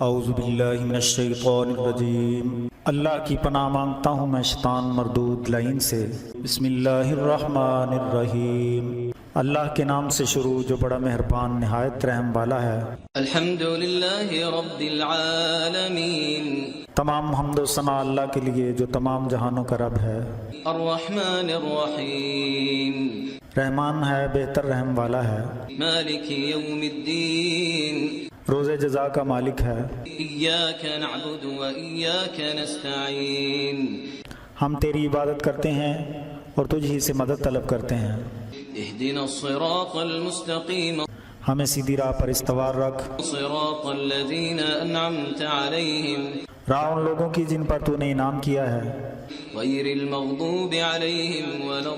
اعوذ باللہ من الشیطان الرجیم۔ اللہ کی پناہ مانگتا ہوں میں شیطان مردود لعین سے۔ بسم اللہ الرحمن الرحیم۔ اللہ کے نام سے شروع جو بڑا مہربان نہایت رحم والا ہے۔ الحمدللہ رب العالمین۔ تمام حمد و ثنا اللہ کے لیے جو تمام جہانوں کا رب ہے۔ الرحمن الرحیم۔ رحمان ہے، بہتر رحم والا ہے۔ مالک یوم الدین۔ روز جزا کا مالک ہے۔ ایاک نعبد و ایاک نستعین۔ ہم تیری عبادت کرتے ہیں اور تجھ ہی سے مدد طلب کرتے ہیں۔ اہدنا الصراط المستقیم۔ ہمیں سیدھی راہ پر استوار رکھ۔ صراط الذین انعمت علیہم۔ راہ ان لوگوں کی جن پر تو نے انعام کیا ہے۔ غیر المغضوب علیہم ولا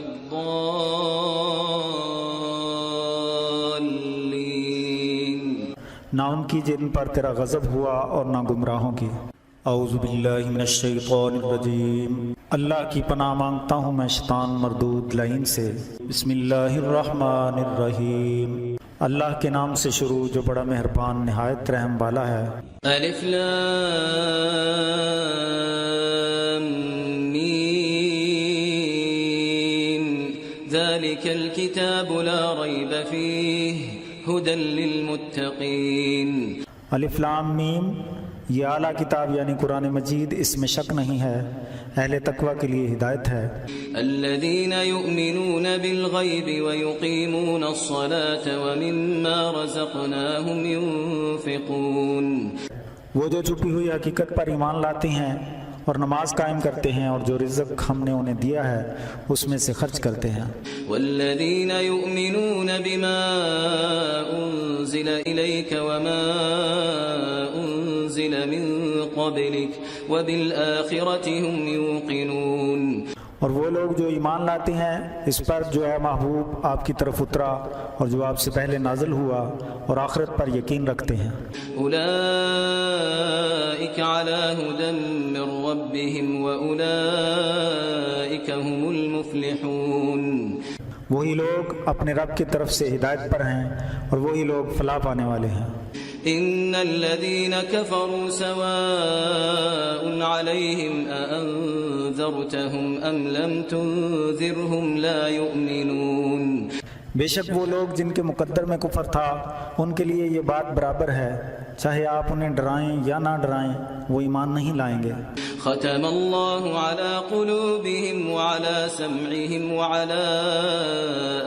الضالین۔ نہ ان کی جن پر تیرا غضب ہوا اور نہ گمراہوں کی۔ اعوذ باللہ من الشیطان الرجیم۔ اللہ کی پناہ مانگتا ہوں میں شیطان مردود لعین سے۔ بسم اللہ الرحمن الرحیم۔ اللہ کے نام سے شروع جو بڑا مہربان نہایت رحم والا ہے۔ الف لام میم۔ ذالک الکتاب لا ریب فیہ ہدی للمتقین۔ الف لام میم، یہ اعلیٰ کتاب یعنی قرآن مجید، اس میں شک نہیں ہے، اہل تقوی کے لیے ہدایت ہے۔ الذین یؤمنون بالغیب ویقیمون الصلاة ومما رزقناہم ينفقون۔ وہ جو چھپی ہوئی حقیقت پر ایمان لاتے ہیں اور نماز قائم کرتے ہیں اور جو رزق ہم نے انہیں دیا ہے اس میں سے خرچ کرتے ہیں۔ والذین یؤمنون بما انزل الیک وما انزل من قبلک وبالآخرة هم یوقنون۔ اور وہ لوگ جو ایمان لاتے ہیں اس پر جو ہے محبوب آپ کی طرف اترا اور جو آپ سے پہلے نازل ہوا اور آخرت پر یقین رکھتے ہیں۔ اولئک علی ھدی من ربہم واولئک هم المفلحون۔ وہی لوگ اپنے رب کی طرف سے ہدایت پر ہیں اور وہی لوگ فلاح پانے والے ہیں۔ ان الذين كفروا سواء عليهم أأنذرتهم ام لم تنذرهم لا يؤمنون۔ بے شک وہ لوگ جن کے مقدر میں کفر تھا ان کے لیے یہ بات برابر ہے، چاہے آپ انہیں ڈرائیں یا نہ ڈرائیں وہ ایمان نہیں لائیں گے۔ ختم اللہ علی قلوبہم وعلی سمعہم وعلی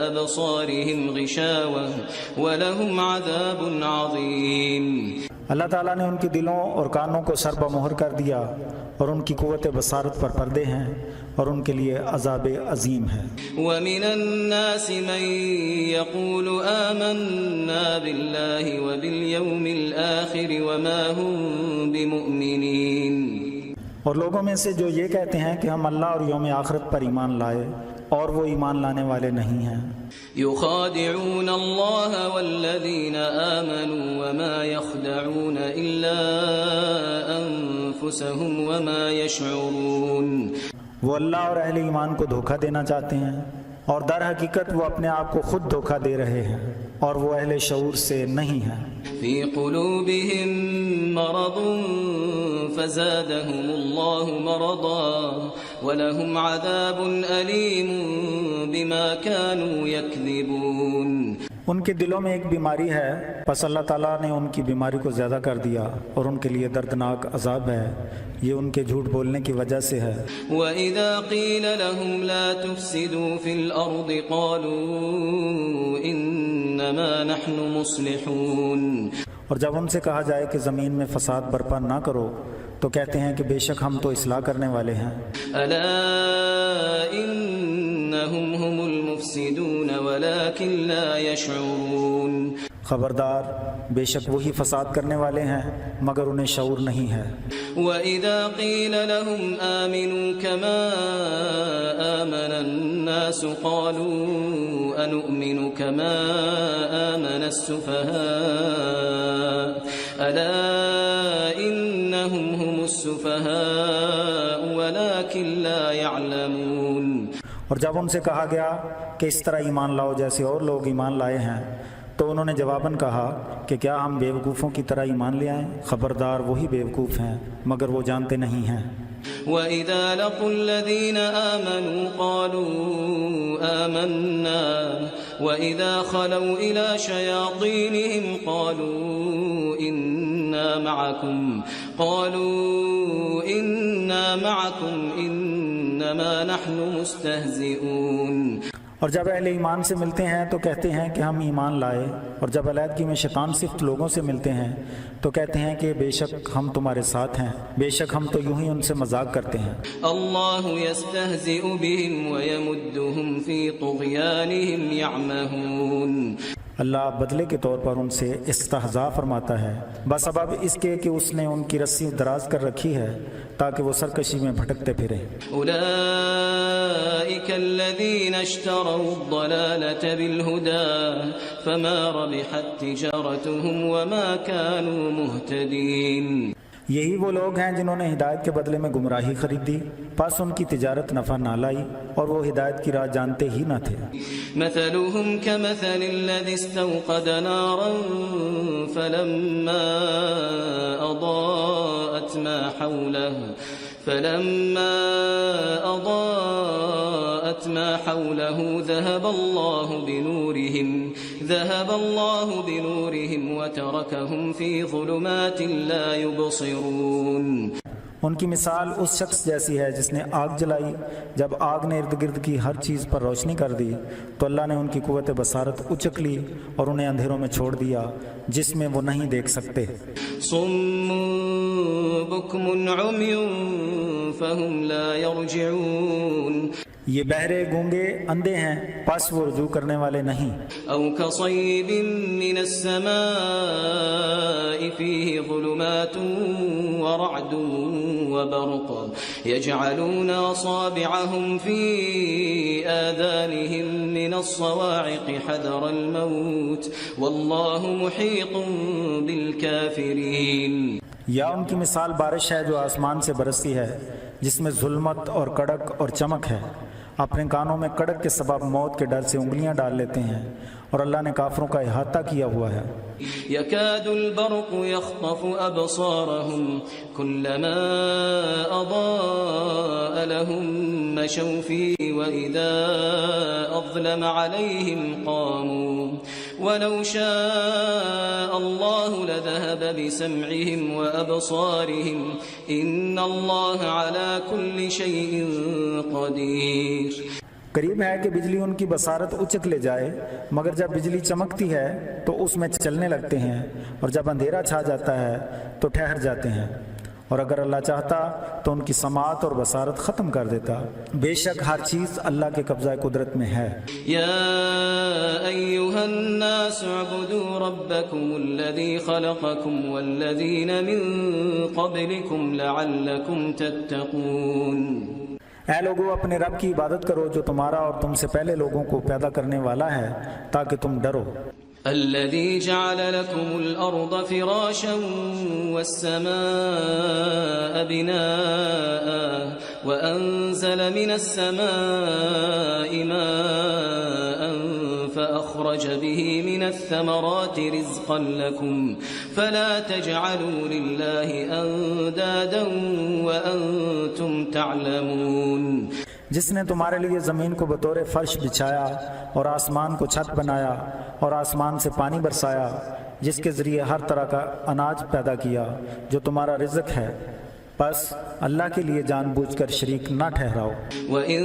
ابصارہم غشاوہ ولہم عذاب عظیم۔ اللہ تعالیٰ نے ان کے دلوں اور کانوں کو سر بمہر کر دیا اور ان کی قوت بصارت پر پردے ہیں اور ان کے لیے عذاب عظیم ہے۔ وَمِنَ النَّاسِ مَن يَقُولُ آمَنَّا بِاللَّهِ وَبِالْيَوْمِ الْآخِرِ وَمَا هُمْ بِمُؤْمِنِينَ۔ اور لوگوں میں سے جو یہ کہتے ہیں کہ ہم اللہ اور یوم آخرت پر ایمان لائے اور وہ ایمان لانے والے نہیں ہیں۔ يخادعون اللہ والذین آمنوا وما يخدعون الا انفسهم وما يشعرون۔ وہ اللہ اور اہل ایمان کو دھوکہ دینا چاہتے ہیں اور در حقیقت وہ اپنے آپ کو خود دھوکہ دے رہے ہیں اور وہ اہل شعور سے نہیں ہیں۔ فی قلوبہم مرض فزادہم اللہ مرضا ولہم عذاب علیم بما كانوا یکذبون۔ ان کے دلوں میں ایک بیماری ہے، پس اللہ تعالیٰ نے ان کی بیماری کو زیادہ کر دیا اور ان کے لیے دردناک عذاب ہے، یہ ان کے جھوٹ بولنے کی وجہ سے ہے۔ وَإِذَا قِيلَ لَهُمْ لَا تُفْسِدُوا فِي الْأَرْضِ قَالُوا إِنَّمَا نَحْنُ مُصْلِحُونَ۔ اور جب ان سے کہا جائے کہ زمین میں فساد برپا نہ کرو تو کہتے ہیں کہ بے شک ہم تو اصلاح کرنے والے ہیں۔ أَلَا إِنَّهُمْ هُمُ الْمُفْسِدُونَ وَلَكِنْ لَا يَشْعُرُونَ۔ خبردار، بے شک وہی فساد کرنے والے ہیں مگر انہیں شعور نہیں ہے۔ وَإِذَا قِيلَ لَهُمْ آمِنُوا كَمَا آمَنَ النَّاسُ قَالُوا أَنُؤْمِنُ كَمَا آمَنَ السُّفَهَاءُ أَلَا إِنَّهُمْ هُمُ السُّفَهَاءُ وَلَكِنْ لَا يَعْلَمُونَ۔ اور جب ان سے کہا گیا کہ اس طرح ایمان لاؤ جیسے اور لوگ ایمان لائے ہیں تو انہوں نے جواباً کہا کہ کیا ہم بیوقوفوں کی طرح ایمان لے آئیں؟ خبردار وہی بیوقوف ہیں مگر وہ جانتے نہیں ہیں۔ وَإِذَا لَقُوا الَّذِينَ آمَنُوا قَالُوا آمَنَّا وَإِذَا خَلَوْا إِلَى شَيَاطِينِهِمْ قَالُوا إِنَّا مَعَكُمْ إِنَّمَا نَحْنُ مُسْتَهْزِئُونَ۔ اور جب اہل ایمان سے ملتے ہیں تو کہتے ہیں کہ ہم ایمان لائے، اور جب علیحدگی میں شیطان صفت لوگوں سے ملتے ہیں تو کہتے ہیں کہ بے شک ہم تمہارے ساتھ ہیں، بے شک ہم تو یوں ہی ان سے مذاق کرتے ہیں۔ اللہ یستہزئ بہم ویمدہم فی طغیانہم یعمہون۔ اللہ بدلے کے طور پر ان سے استہزاء فرماتا ہے، بسبب اس کے کہ اس نے ان کی رسی دراز کر رکھی ہے تاکہ وہ سرکشی میں بھٹکتے پھریں۔ اولئک الذین اشتروا الضلالة بالہدى فما ربحت تجارتهم وما كانوا مہتدین۔ یہی وہ لوگ ہیں جنہوں نے ہدایت کے بدلے میں گمراہی خریدی، پس ان کی تجارت نفع نہ لائی اور وہ ہدایت کی راہ جانتے ہی نہ تھے۔ مثلهم كمثل الذي استوقد نارا فلما أضاءت ما حوله ذهب الله بنورهم وتركهم في ظلمات لا يبصرون۔ ان کی مثال اس شخص جیسی ہے جس نے آگ جلائی، جب آگ نے ارد گرد کی ہر چیز پر روشنی کر دی تو اللہ نے ان کی قوت بصارت اچک لی اور انہیں اندھیروں میں چھوڑ دیا جس میں وہ نہیں دیکھ سکتے۔ صم بکم عمی فہم لا یرجعون۔ یہ بہرے گونگے اندھے ہیں پس وہ رجوع کرنے والے نہیں۔ او کصیب من السماء فیہ ظلمات ورعد وبرق یجعلون اصابعهم فی آذانهم من الصواعق حذر الموت واللہ محیط بالکافرین۔ یا ان کی مثال بارش ہے جو آسمان سے برستی ہے جس میں ظلمت اور کڑک اور چمک ہے، اپنے کانوں میں کڑک کے سبب موت کے ڈر سے انگلیاں ڈال لیتے ہیں اور اللہ نے کافروں کا احاطہ کیا ہوا ہے۔ يكاد البرق يخطف أبصارهم كلما أضاء لهم مشوا فيه وإذا أظلم عليهم قاموا ولو شاء الله لذهب بسمعهم وأبصارهم إن الله على كل شيء قدير۔ قریب ہے کہ بجلی ان کی بصارت اچک لے جائے، مگر جب بجلی چمکتی ہے تو اس میں چلنے لگتے ہیں اور جب اندھیرا چھا جاتا ہے تو ٹھہر جاتے ہیں، اور اگر اللہ چاہتا تو ان کی سماعت اور بصارت ختم کر دیتا۔ بے شک ہر چیز اللہ کے قبضہ قدرت میں ہے۔ یا ایھا الناس اعبدوا ربکم الذی خلقکم والذین من قبلکم لعلکم تتقون۔ اے لوگو اپنے رب کی عبادت کرو جو تمہارا اور تم سے پہلے لوگوں کو پیدا کرنے والا ہے تاکہ تم ڈرو۔ الذي جعل لكم الأرض فراشا والسماء بناء وأنزل من السماء ماء فأخرج به من الثمرات رزقا لكم فلا تجعلوا لله أندادا وأنتم تعلمون۔ جس نے تمہارے لیے زمین کو بطور فرش بچھایا اور آسمان کو چھت بنایا اور آسمان سے پانی برسایا جس کے ذریعے ہر طرح کا اناج پیدا کیا جو تمہارا رزق ہے، پس اللہ کے لیے جان بوجھ کر شریک نہ ٹھہراؤ۔ وَإِن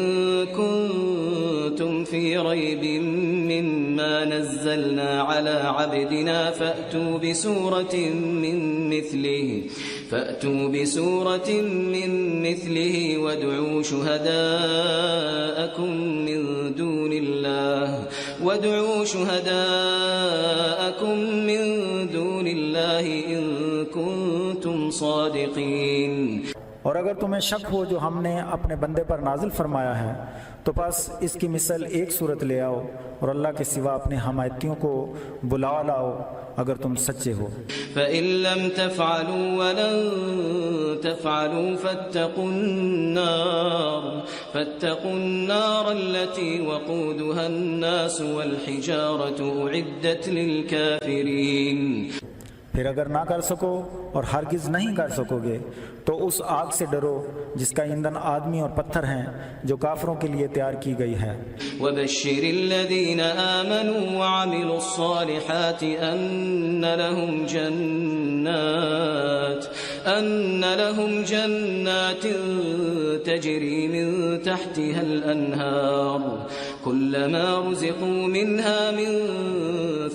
كُنتُمْ فِي رَيْبٍ مِّمَّا نَزَّلْنَا عَلَىٰ عَبْدِنَا فَأْتُوا بِسُورَةٍ مِّن مِّثْلِهِ وَادْعُوا شُهَدَاءَكُم مِّن دُونِ اللَّهِ إِن كُنتُمْ صَادِقِينَ۔ اور اگر تمہیں شک ہو جو ہم نے اپنے بندے پر نازل فرمایا ہے تو بس اس کی مثل ایک صورت لے آؤ اور اللہ کے سوا اپنے حمایتیوں کو بلا لاؤ اگر تم سچے ہو۔ فَإِن لَّمْ تَفْعَلُوا وَلَن تَفْعَلُوا فَاتَّقُوا النَّارَ الَّتِي وَقُودُهَا النَّاسُ وَالْحِجَارَةُ أُعِدَّتْ لِلْكَافِرِينَ۔ پھر اگر نہ کر سکو اور ہرگز نہیں کر سکو گے تو اس آگ سے ڈرو جس کا ایندھن آدمی اور پتھر ہیں جو کافروں کے لیے تیار کی گئی ہے۔ وَبَشِّرِ الَّذِينَ آمَنُوا وَعَمِلُوا الصَّالِحَاتِ أَنَّ لَهُمْ جَنَّاتٍ تَجْرِي مِن تَحْتِهَا الْأَنْهَارُ كُلَّمَا رُزِقُوا مِنْهَا مِن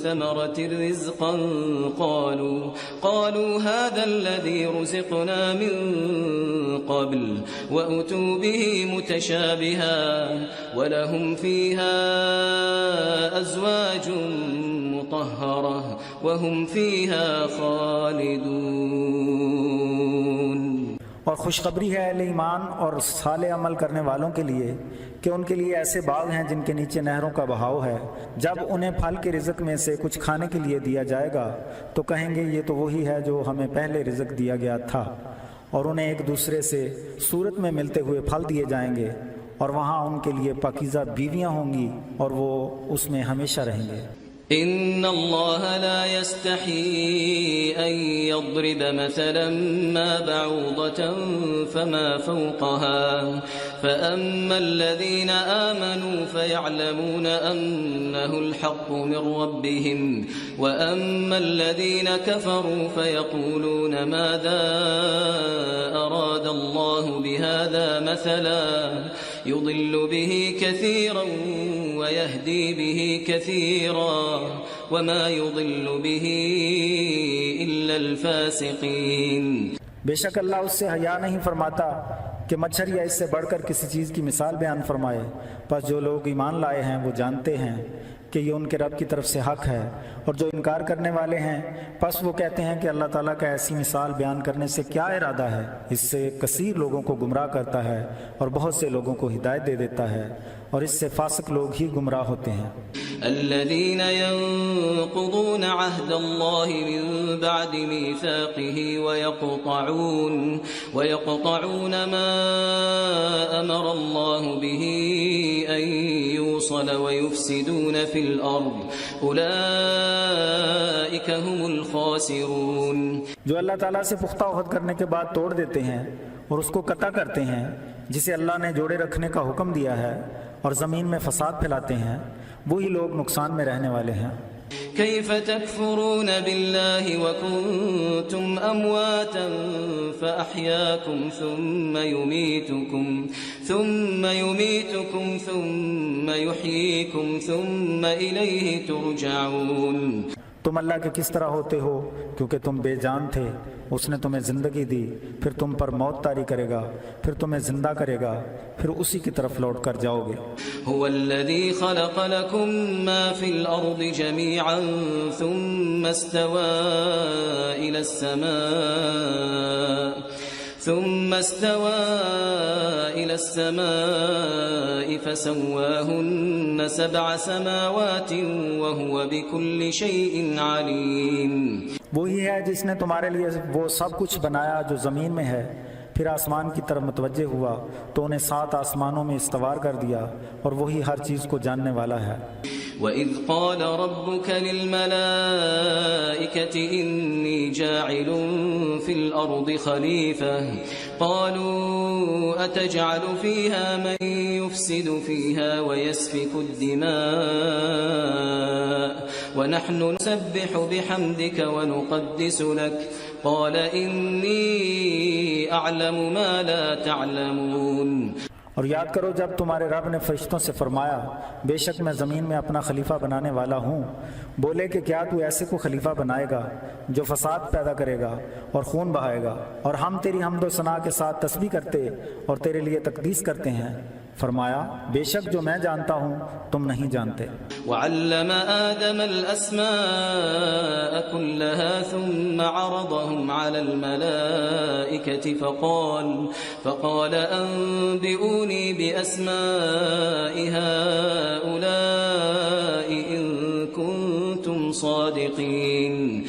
ثَمَرَةٍ رِزْقًا قالوا هذا الذي رزقنا من قبل وأتوا به متشابها ولهم فيها أزواج مطهرة وهم فيها خالدون۔ اور خوشخبری ہے اہل ایمان اور صالح عمل کرنے والوں کے لیے کہ ان کے لیے ایسے باغ ہیں جن کے نیچے نہروں کا بہاؤ ہے۔ جب انہیں پھل کے رزق میں سے کچھ کھانے کے لیے دیا جائے گا تو کہیں گے یہ تو وہی ہے جو ہمیں پہلے رزق دیا گیا تھا، اور انہیں ایک دوسرے سے صورت میں ملتے ہوئے پھل دیے جائیں گے، اور وہاں ان کے لیے پاکیزہ بیویاں ہوں گی اور وہ اس میں ہمیشہ رہیں گے۔ إن الله لا يستحي أن يضرب مثلا ما بعوضة فما فوقها فأما الذين آمنوا فيعلمون أنه الحق من ربهم وأما الذين كفروا فيقولون ماذا أراد الله بهذا مثلا يضل به كثيرا ويهدي به كثيرا وما يضل به إلا الفاسقين۔ بے شک اللہ اس سے حیا نہیں فرماتا کہ مچھر یا اس سے بڑھ کر کسی چیز کی مثال بیان فرمائے، پس جو لوگ ایمان لائے ہیں وہ جانتے ہیں کہ یہ ان کے رب کی طرف سے حق ہے، اور جو انکار کرنے والے ہیں پس وہ کہتے ہیں کہ اللہ تعالیٰ کا ایسی مثال بیان کرنے سے کیا ارادہ ہے، اس سے کثیر لوگوں کو گمراہ کرتا ہے اور بہت سے لوگوں کو ہدایت دے دیتا ہے، اور اس سے فاسق لوگ ہی گمراہ ہوتے ہیں۔ الذين ينقضون عهد الله من بعد ميثاقه ويقطعون ما أمر الله به أن يوصل ويفسدون في الأرض أولئك هم الخاسرون۔ جو اللہ تعالیٰ سے پختہ عہد کرنے کے بعد توڑ دیتے ہیں اور اس کو قطع کرتے ہیں جسے اللہ نے جوڑے رکھنے کا حکم دیا ہے، اور زمین میں فساد پھیلاتے ہیں، وہی لوگ نقصان میں رہنے والے ہیں۔ كيف تكفرون بالله وكنتم أمواتا فأحياكم ثم يميتكم ثم يحييكم ثم إليه ترجعون۔ تم اللہ کے کس طرح ہوتے ہو کیونکہ تم بے جان تھے، اس نے تمہیں زندگی دی، پھر تم پر موت طاری کرے گا، پھر تمہیں زندہ کرے گا، پھر اسی کی طرف لوٹ کر جاؤ گے۔ هو الذي خلق لكم ما في الأرض جميعا ثم استوى إلى السماء فسواهن 7 سماوات وهو بكل شيء عليم۔ وہی ہے جس نے تمہارے لیے وہ سب کچھ بنایا جو زمین میں ہے، پھر آسمان کی طرف متوجہ ہوا تو انہیں 7 آسمانوں میں استوار کر دیا، اور وہی ہر چیز کو جاننے والا ہے۔ وَإِذْ قَالَ رَبُّكَ لِلْمَلَائِكَةِ إِنِّي جَاعِلٌ فِي الْأَرْضِ خَلِيفَةً قَالُوا أَتَجْعَلُ فِيهَا مَن يُفْسِدُ فِيهَا وَيَسْفِكُ الدِّمَاءَ وَنَحْنُ نُسَبِّحُ بِحَمْدِكَ وَنُقَدِّسُ لَكَ قَالَ إِنِّي أَعْلَمُ مَا لَا تَعْلَمُونَ۔ اور یاد کرو جب تمہارے رب نے فرشتوں سے فرمایا بے شک میں زمین میں اپنا خلیفہ بنانے والا ہوں، بولے کہ کیا تو ایسے کو خلیفہ بنائے گا جو فساد پیدا کرے گا اور خون بہائے گا، اور ہم تیری حمد و ثنا کے ساتھ تسبیح کرتے اور تیرے لیے تقدیس کرتے ہیں، فرمایا بے شک جو میں جانتا ہوں تم نہیں جانتے۔ وعلم آدم الأسماء كلها ثم عرضهم على الملائكة فقال أنبئوني بأسماء هؤلاء إن كنتم صادقين۔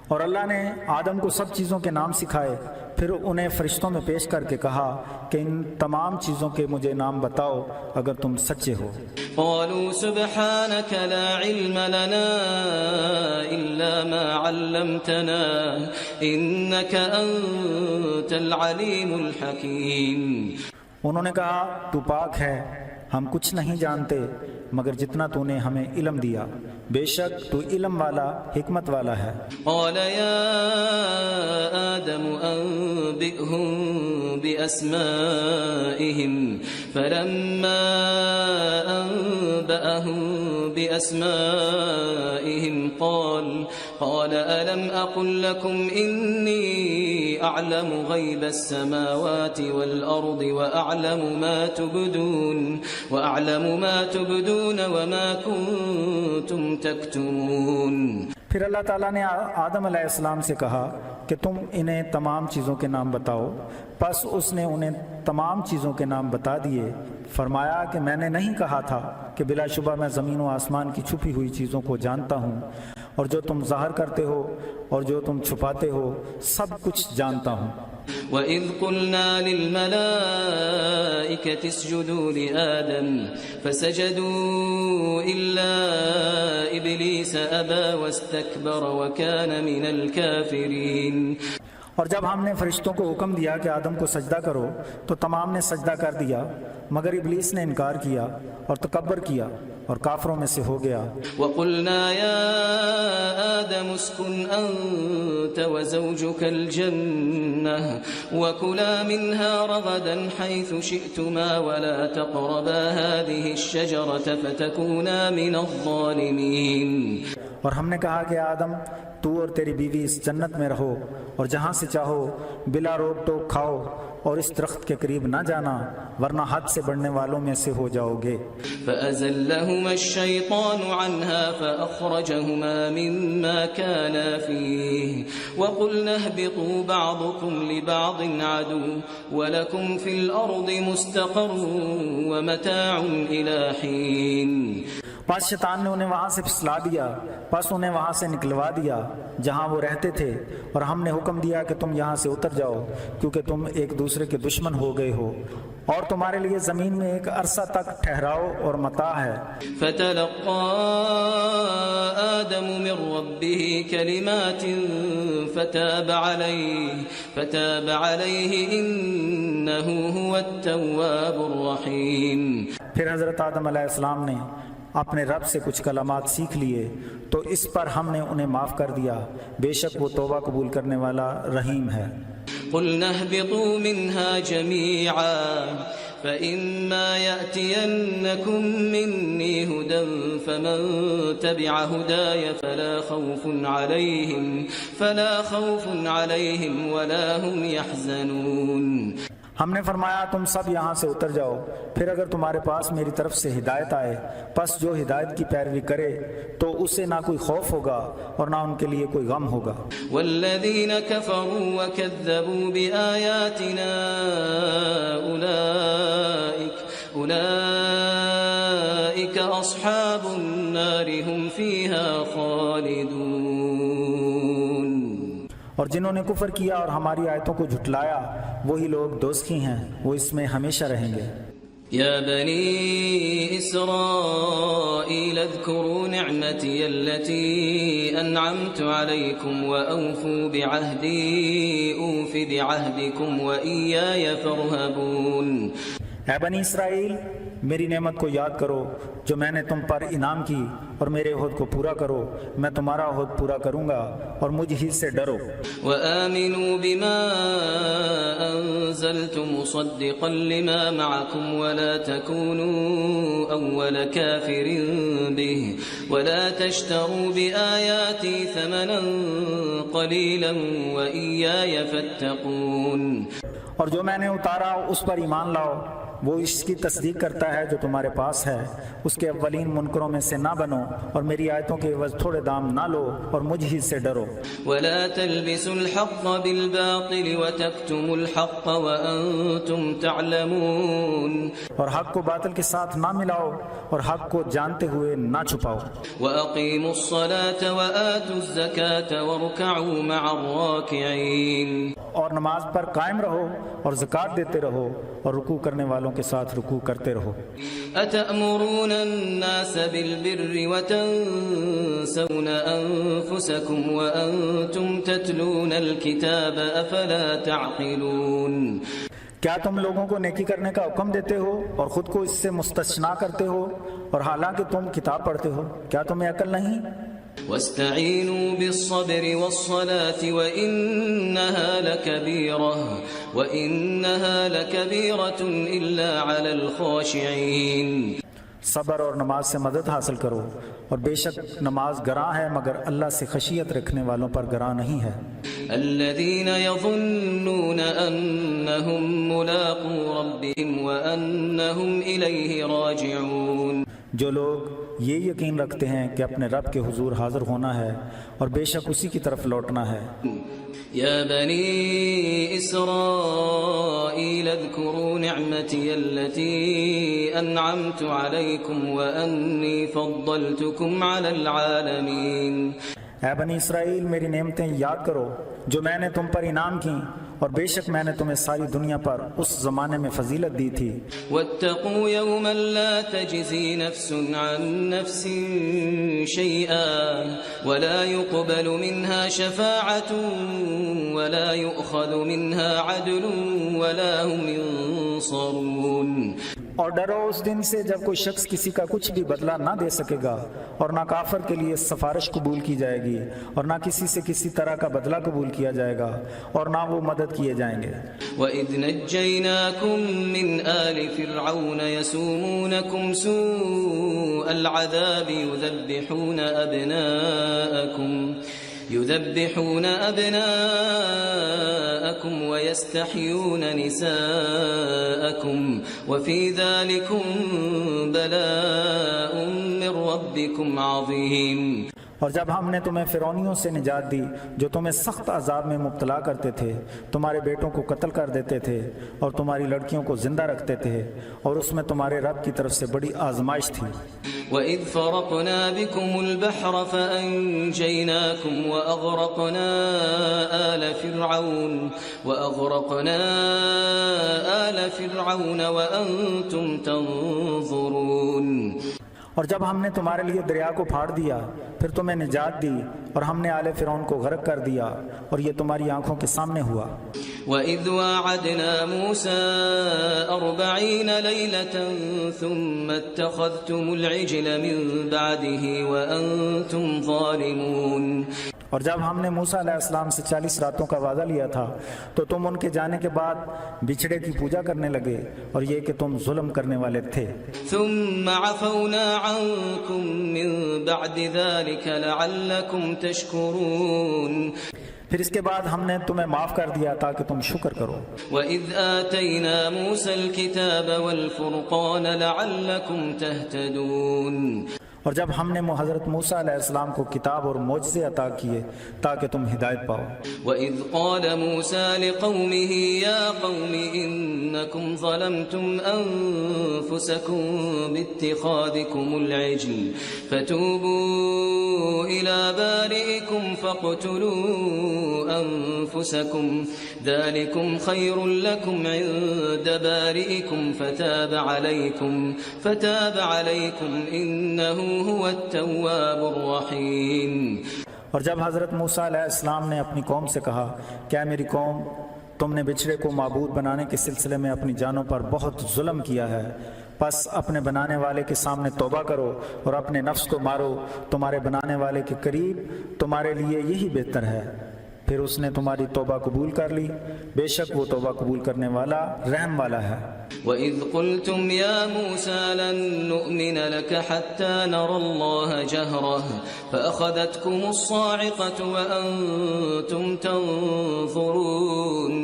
اور اللہ نے آدم کو سب چیزوں کے نام سکھائے، پھر انہیں فرشتوں میں پیش کر کے کہا کہ ان تمام چیزوں کے مجھے نام بتاؤ اگر تم سچے ہو۔ قالوا سبحانك لا علم لنا إلا ما علمتنا إنك أنت العليم الحكيم۔ انہوں نے کہا تو پاک ہے، ہم کچھ نہیں جانتے مگر جتنا تو نے ہمیں علم دیا، بے شک تو علم والا حکمت والا ہے۔ قال يا آدم أنبئهم بأسمائهم فلما أنبأهم بأسمائهم قال ألم أقل لكم إني أعلم غيب السماوات والأرض وأعلم ما تبدون وما كنتم تكتمون۔ پھر اللہ تعالیٰ نے آدم علیہ السلام سے کہا کہ تم انہیں تمام چیزوں کے نام بتاؤ، پس اس نے انہیں تمام چیزوں کے نام بتا دیے۔ فرمایا کہ میں نے نہیں کہا تھا کہ بلا شبہ میں زمین و آسمان کی چھپی ہوئی چیزوں کو جانتا ہوں، اور جو تم ظاہر کرتے ہو اور جو تم چھپاتے ہو سب کچھ جانتا ہوں۔ وَإِذْ قُلْنَا لِلْمَلَائِكَةِ اسْجُدُوا لِآدَمَ فَسَجَدُوا إِلَّا إِبْلِيسَ أَبَى وَاسْتَكْبَرَ وَكَانَ مِنَ الْكَافِرِينَ۔ اور جب ہم نے فرشتوں کو حکم دیا کہ آدم کو سجدہ کرو تو تمام نے سجدہ کر دیا، مگر ابلیس نے انکار کیا اور تکبر کیا اور کافروں میں سے ہو گیا۔ وَقُلْنَا يَا آدَمُ اسْكُنْ أَنْتَ وَزَوْجُكَ الْجَنَّةَ وَكُلَا مِنْهَا رَغَدًا حَيْثُ شِئْتُمَا وَلَا تَقْرَبَا هَذِهِ الشَّجَرَةَ فَتَكُونَا مِنَ الظَّالِمِينَ۔ اور ہم نے کہا کہ آدم تو اور تیری بیوی اس جنت میں رہو اور جہاں سے چاہو بلا روک ٹوک کھاؤ اور اس درخت کے قریب نہ جانا ورنہ حد سے بڑھنے والوں میں سے ہو جاؤ گے۔ فَأَزَلَّهُمَا الشَّيْطَانُ عَنْهَا فَأَخْرَجَهُمَا مِمَّا كَانَا فِيهِ وَقُلْنَا اهْبِطُوا بَعْضُكُمْ لِبَعْضٍ عَدُوٌّ وَلَكُمْ فِي الْأَرْضِ مُسْتَقَرٌّ وَمَتَاعٌ إِلَى حِينٍ۔ پس شیطان نے انہیں وہاں سے پھسلا دیا، پس انہیں وہاں سے نکلوا دیا جہاں وہ رہتے تھے، اور ہم نے حکم دیا کہ تم یہاں سے اتر جاؤ کیونکہ تم ایک دوسرے کے دشمن ہو گئے ہو، اور تمہارے لیے زمین میں ایک عرصہ تک ٹھہراؤ اور متاع ہے۔ فَتَلَقَّى آدَمُ مِن رَّبِّهِ كَلِمَاتٍ فَتَابَ عَلَيْهِ إِنَّهُ هُوَ التَّوَّابُ الرَّحِيمُ۔ پھر حضرت آدم علیہ السلام نے اپنے رب سے کچھ کلمات سیکھ لیے تو اس پر ہم نے انہیں معاف کر دیا، بے شک وہ توبہ قبول کرنے والا رحیم ہے۔ قُلْنَا اهْبِطُوا مِنْهَا جَمِيعًا فَإِمَّا يَأْتِيَنَّكُم مِّنِّي هُدًى فَمَن تَبِعَ هُدَايَ فَلَا خَوْفٌ عَلَيْهِمْ وَلَا هُمْ يَحْزَنُونَ۔ ہم نے فرمایا تم سب یہاں سے اتر جاؤ، پھر اگر تمہارے پاس میری طرف سے ہدایت آئے پس جو ہدایت کی پیروی کرے تو اسے نہ کوئی خوف ہوگا اور نہ ان کے لیے کوئی غم ہوگا۔ والذین کفروا وکذبوا بآیاتنا اولئک اصحاب النار هم فیہا خالدون۔ اور جنہوں نے کفر کیا اور ہماری آیتوں کو جھٹلایا وہی لوگ دوزخی ہیں، وہ اس میں ہمیشہ رہیں گے۔ یا بنی اسرائیل اذکروا نعمتی التي انعمت علیکم واوفوا بعہدی اوف بعہدکم وإیای فارہبون۔ اے بنی اسرائیل میری نعمت کو یاد کرو جو میں نے تم پر انعام کی، اور میرے عہد کو پورا کرو، میں تمہارا عہد پورا کروں گا اور مجھ ہی سے ڈرو۔ وآمنوا بما انزلت مصدقا لما معكم ولا تكونوا اول كافر به ولا تشتروا بآياتي ثمنا قليلا وإياي فاتقون۔ اور جو میں نے اتارا اس پر ایمان لاؤ، وہ اس کی تصدیق کرتا ہے جو تمہارے پاس ہے، اس کے اولین منکروں میں سے نہ بنو، اور میری آیتوں کے عوض تھوڑے دام نہ لو، اور مجھ ہی سے ڈرو۔ ولا تلبسوا الحق بالباطل وتكتموا الحق وأنتم تعلمون، اور حق کو باطل کے ساتھ نہ ملاؤ اور حق کو جانتے ہوئے نہ چھپاؤ۔ وأقيموا الصلاة وآتوا الزكاة واركعوا مع الراكعين، اور نماز پر قائم رہو اور زکوٰۃ دیتے رہو اور رکوع کرنے والوں کے ساتھ رکوع کرتے رہو۔ أتأمرون الناس بالبر وتنسون أنفسكم وأنتم تتلون الكتاب أفلا تعقلون، کیا تم لوگوں کو نیکی کرنے کا حکم دیتے ہو اور خود کو اس سے مستثنا کرتے ہو، اور حالانکہ تم کتاب پڑھتے ہو؟ کیا تمہیں عقل نہیں؟ واستعینوا بالصبر والصلاة وإنها لكبيرة إلا على الخاشعين، صبر اور نماز سے مدد حاصل کرو، اور بے شک نماز گراں ہے مگر اللہ سے خشیت رکھنے والوں پر گراں نہیں ہے۔ الذين يظنون أنهم ملاقو ربهم وأنهم إليه راجعون، جو لوگ یہ یقین رکھتے ہیں کہ اپنے رب کے حضور حاضر ہونا ہے اور بے شک اسی کی طرف لوٹنا ہے۔ يا بني إسرائيل اذكروا نعمتي التي أنعمت عليكم وأني فضلتكم على العالمين، اے بنی اسرائیل میری نعمتیں یاد کرو جو میں نے تم پر انعام کی، اور بے شک میں نے تمہیں ساری دنیا پر اس زمانے میں فضیلت دی تھی۔ واتقوا يوما لا تجزي نفس عن نفس شيئا ولا يقبل منها شفاعة ولا يؤخذ منها عدل ولا هم ينصرون، اور ڈرو اس دن سے جب کوئی شخص کسی کا کچھ بھی بدلہ نہ دے سکے گا، اور نہ کافر کے لیے سفارش قبول کی جائے گی، اور نہ کسی سے کسی طرح کا بدلہ قبول کیا جائے گا، اور نہ وہ مدد کیے جائیں گے۔ وَإِذْ نَجَّيْنَاكُمْ مِنْ آلِ فِرْعَوْنَ يَسُومُونَكُمْ سُوءَ الْعَذَابِ يذبحون أبناءكم ويستحيون نساءكم وفي ذلكم بلاء من ربكم عظيم، اور جب ہم نے تمہیں فرعونیوں سے نجات دی جو تمہیں سخت عذاب میں مبتلا کرتے تھے، تمہارے بیٹوں کو قتل کر دیتے تھے اور تمہاری لڑکیوں کو زندہ رکھتے تھے، اور اس میں تمہارے رب کی طرف سے بڑی آزمائش تھی۔ وَإِذْ فَرَقْنَا بِكُمُ الْبَحْرَ فَأَنْجَيْنَاكُمْ وَأَغْرَقْنَا آلَ فِرْعَوْنَ وَأَنْتُمْ تَنْظُرُونَ، اور جب ہم نے تمہارے لیے دریا کو پھاڑ دیا پھر تمہیں نجات دی، اور ہم نے آل فرعون کو غرق کر دیا، اور یہ تمہاری آنکھوں کے سامنے ہوا۔ وَإِذْ وَاعَدْنَا مُوسَىٰ 40 لَيْلَةً ثُمَّ اتَّخَذْتُمُ الْعِجْلَ مِن بَعْدِهِ وَأَنْتُمْ ظَالِمُونَ، اور جب ہم نے موسیٰ علیہ السلام سے 40 راتوں کا وعدہ لیا تھا تو تم ان کے جانے کے بعد بچھڑے کی پوجا کرنے لگے، اور یہ کہ تم ظلم کرنے والے تھے۔ ثُمَّ عَفَوْنَا عَنْكُمْ مِن بَعْدِ ذَلِكَ لَعَلَّكُمْ تَشْكُرُونَ، پھر اس کے بعد ہم نے تمہیں معاف کر دیا تاکہ تم شکر کرو۔ وَإِذْ آتَيْنَا مُوسَى الْكِتَابَ وَالْفُرْقَانَ لَعَلَّكُمْ تَهْتَدُونَ، اور جب ہم نے حضرت موسیٰ علیہ السلام کو کتاب اور معجزے عطا کیے تاکہ تم ہدایت پاؤ۔ وَإِذْ قَالَ مُوسَى لِقَوْمِهِ يَا قَوْمِ إِنَّكُمْ ظَلَمْتُمْ أَنفُسَكُمْ بِاتِّخَاذِكُمُ الْعِجْلَ فَتُوبُوا إِلَى بَارِئِكُمْ فَاقْتُلُوا أَنفُسَكُمْ ذَلِكُمْ خَيْرٌ لَكُمْ عِندَ بَارِئِكُمْ فَتَابَ عَلَيْكُمْ إِنَّهُ هُوَ التَّوَّابُ الرَّحِيمُ، اور جب حضرت موسیٰ علیہ السلام نے اپنی قوم سے کہا کہ اے میری قوم، تم نے بچھڑے کو معبود بنانے کے سلسلے میں اپنی جانوں پر بہت ظلم کیا ہے، پس اپنے بنانے والے کے سامنے توبہ کرو اور اپنے نفس کو مارو، تمہارے بنانے والے کے قریب تمہارے لیے یہی بہتر ہے۔ پھر اس نے تمہاری توبہ قبول کر لی، بے شک وہ توبہ قبول کرنے والا رحم والا ہے۔ وَإِذْ قُلْتُمْ يَا مُوسَىٰ لَن نُّؤْمِنَ لَكَ حَتَّىٰ نَرَى اللَّهَ جَهْرَةً فَأَخَذَتْكُمُ الصَّاعِقَةُ وَأَنْتُمْ تَنظُرُونَ،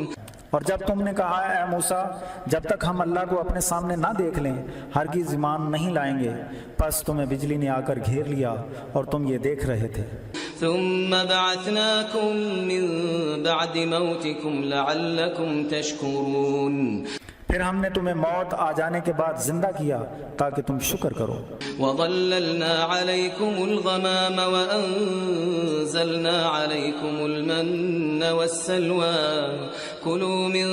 اور جب تم نے کہا اے موسیٰ جب تک ہم اللہ کو اپنے سامنے نہ دیکھ لیں ہرگز ایمان نہیں لائیں گے، پس تمہیں بجلی نے آ کر گھیر لیا اور تم یہ دیکھ رہے تھے۔ ثم بعثناكم من بعد موتكم لعلكم تشكرون، پھر ہم نے تمہیں موت آ جانے کے بعد زندہ کیا تاکہ تم شکر کرو۔ وظللنا عليكم الغمام وأنزلنا عليكم المن والسلوى كلوا من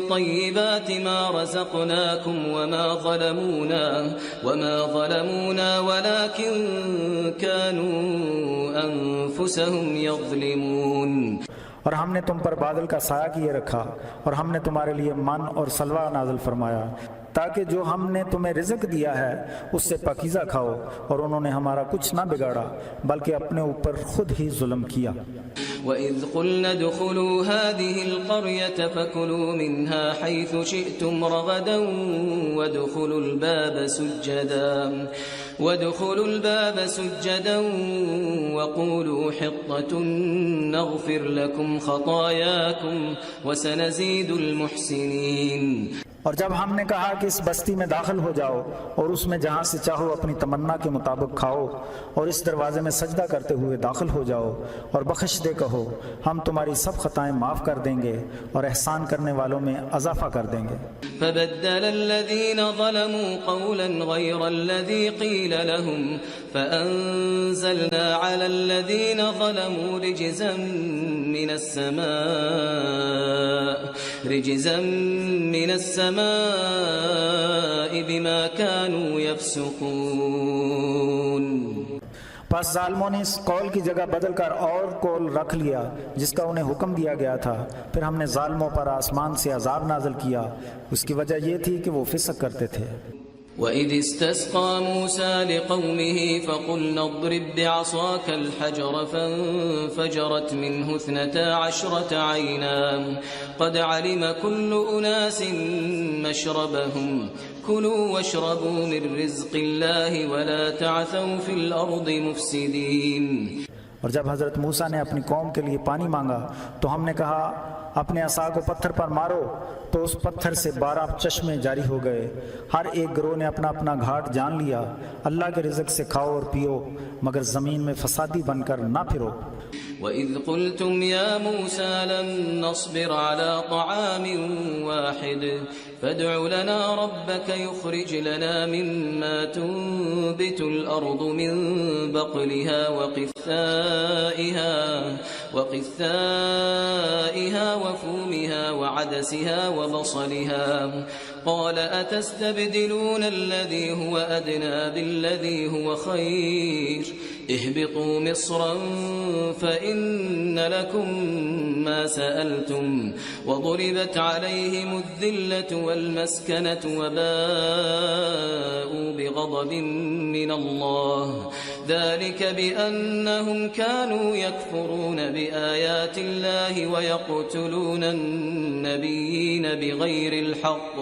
طيبات ما رزقناكم وما ظلمونا ولكن كانوا أنفسهم يظلمون۔ اور ہم نے تم پر بادل کا سایہ کیے رکھا اور ہم نے تمہارے لیے من اور سلوہ نازل فرمایا تاکہ جو ہم نے تمہیں رزق دیا ہے اس سے پاکیزہ کھاؤ، اور انہوں نے ہمارا کچھ نہ بگاڑا بلکہ اپنے اوپر خود ہی ظلم کیا۔ وَإِذْ قُلْنَا ادْخُلُوا هَٰذِهِ الْقَرْيَةَ فَكُلُوا مِنْهَا حَيْثُ شِئْتُمْ رَغَدًا وَادْخُلُوا الْبَابَ سُجَّدًا وَقُولُوا حِطَّةٌ نَغْفِرْ لَكُمْ خَطَايَاكُمْ وَسَنَزِيدُ الْمُحْسِنِينَ۔ اور جب ہم نے کہا کہ اس بستی میں داخل ہو جاؤ اور اس میں جہاں سے چاہو اپنی تمنا کے مطابق کھاؤ، اور اس دروازے میں سجدہ کرتے ہوئے داخل ہو جاؤ اور بخش دے کہو ہم تمہاری سب خطائیں معاف کر دیں گے اور احسان کرنے والوں میں اضافہ کر دیں گے۔ فبدل الذين ظلموا قولا غير الذي قيل لهم فأنزلنا على الذين ظلموا رجزا من السماء بما كانوا يفسقون۔ پس ظالموں نے اس قول کی جگہ بدل کر اور قول رکھ لیا جس کا انہیں حکم دیا گیا تھا، پھر ہم نے ظالموں پر آسمان سے عذاب نازل کیا، اس کی وجہ یہ تھی کہ وہ فسق کرتے تھے۔ وَإِذِ اسْتَسْقَىٰ مُوسَىٰ لِقَوْمِهِ فَقُلْنَا اضْرِب بِّعَصَاكَ الْحَجَرَ فَانفَجَرَتْ مِنْهُ 12 عَيْنًا قَدْ عَلِمَ كُلُّ أُنَاسٍ مَّشْرَبَهُمْ كُلُوا وَاشْرَبُوا مِن رِّزْقِ اللَّهِ وَلَا تَعْثَوْا فِي الْأَرْضِ مُفْسِدِينَ۔ اور جب حضرت موسیٰ نے اپنی قوم کے لیے پانی مانگا تو ہم نے کہا اپنے عصا کو پتھر پر مارو، تو اس پتھر سے 12 چشمے جاری ہو گئے، ہر ایک گروہ نے اپنا اپنا گھاٹ جان لیا۔ اللہ کے رزق سے کھاؤ اور پیو مگر زمین میں فسادی بن کر نہ پھرو۔ وَإِذْ قُلْتُمْ يَا مُوسَىٰ لَن نَّصْبِرَ عَلَىٰ طَعَامٍ وَاحِدٍ فَادْعُ لَنَا رَبَّكَ يُخْرِجْ لَنَا مِمَّا تُنبِتُ الْأَرْضُ مِن بَقْلِهَا وَقِثَّائِهَا وَفُومِهَا وَعَدَسِهَا وَبَصَلِهَا قَالَ أَتَسْتَبْدِلُونَ الَّذِي هُوَ أَدْنَىٰ بِالَّذِي هُوَ خَيْرٌ اهْبِطُوا مِصْرًا فَإِنَّ لَكُم مَّا سَأَلْتُمْ وَضُرِبَتْ عَلَيْهِمُ الذِّلَّةُ وَالْمَسْكَنَةُ وَبَاءُوا بِغَضَبٍ مِّنَ اللَّهِ ذَلِكَ بِأَنَّهُمْ كَانُوا يَكْفُرُونَ بِآيَاتِ اللَّهِ وَيَقْتُلُونَ النَّبِيِّينَ بِغَيْرِ الْحَقِّ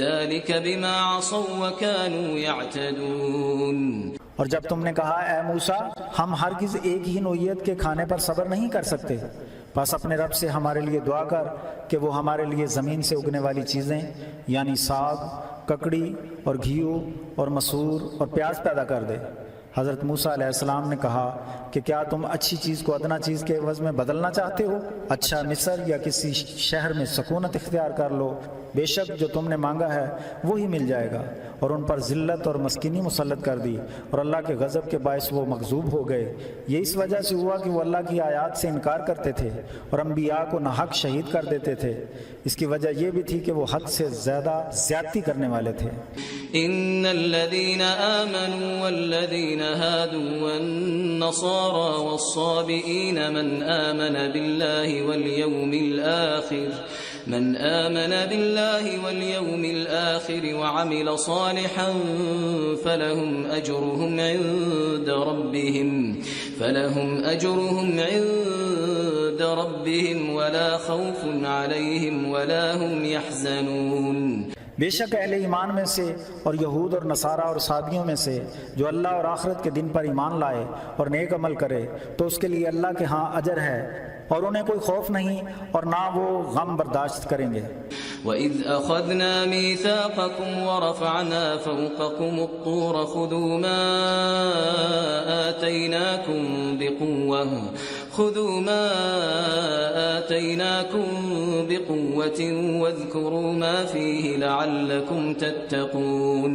ذَلِكَ بِمَا عَصَوا وَكَانُوا يَعْتَدُونَ۔ اور جب تم نے کہا اے موسیٰ ہم ہرگز ایک ہی نوعیت کے کھانے پر صبر نہیں کر سکتے، بس اپنے رب سے ہمارے لیے دعا کر کہ وہ ہمارے لیے زمین سے اگنے والی چیزیں یعنی ساگ، ککڑی اور گھیو اور مسور اور پیاز پیدا کر دے۔ حضرت موسیٰ علیہ السلام نے کہا کہ کیا تم اچھی چیز کو ادنا چیز کے عوض میں بدلنا چاہتے ہو؟ اچھا مصر یا کسی شہر میں سکونت اختیار کر لو، بے شک جو تم نے مانگا ہے وہی مل جائے گا۔ اور ان پر ذلت اور مسکینی مسلط کر دی اور اللہ کے غضب کے باعث وہ مغضوب ہو گئے۔ یہ اس وجہ سے ہوا کہ وہ اللہ کی آیات سے انکار کرتے تھے اور انبیاء کو ناحق شہید کر دیتے تھے۔ اس کی وجہ یہ بھی تھی کہ وہ حد سے زیادہ زیادتی کرنے والے تھے۔ ان الذين آمنوا والذين هادوا والنصارى والصابئين من آمن بالله واليوم الآخر وعمل صالحا فلهم أجرهم عند ربهم ولا خوف عليهم ولا هم يحزنون۔ بے شک اہل ایمان میں سے اور یہود اور نصارہ اور صابیوں میں سے جو اللہ اور آخرت کے دن پر ایمان لائے اور نیک عمل کرے تو اس کے لیے اللہ کے ہاں اجر ہے، اور انہیں کوئی خوف نہیں اور نہ وہ غم برداشت کریں گے۔ وَإِذْ أَخَذْنَا مِيثَاقَكُمْ وَرَفَعْنَا فَوْقَكُمُ الطُّورَ خُذُوا مَا آتَيْنَاكُمْ بِقُوَّةٍ وَاذْكُرُوا مَا فِيهِ لَعَلَّكُمْ تَتَّقُونَ۔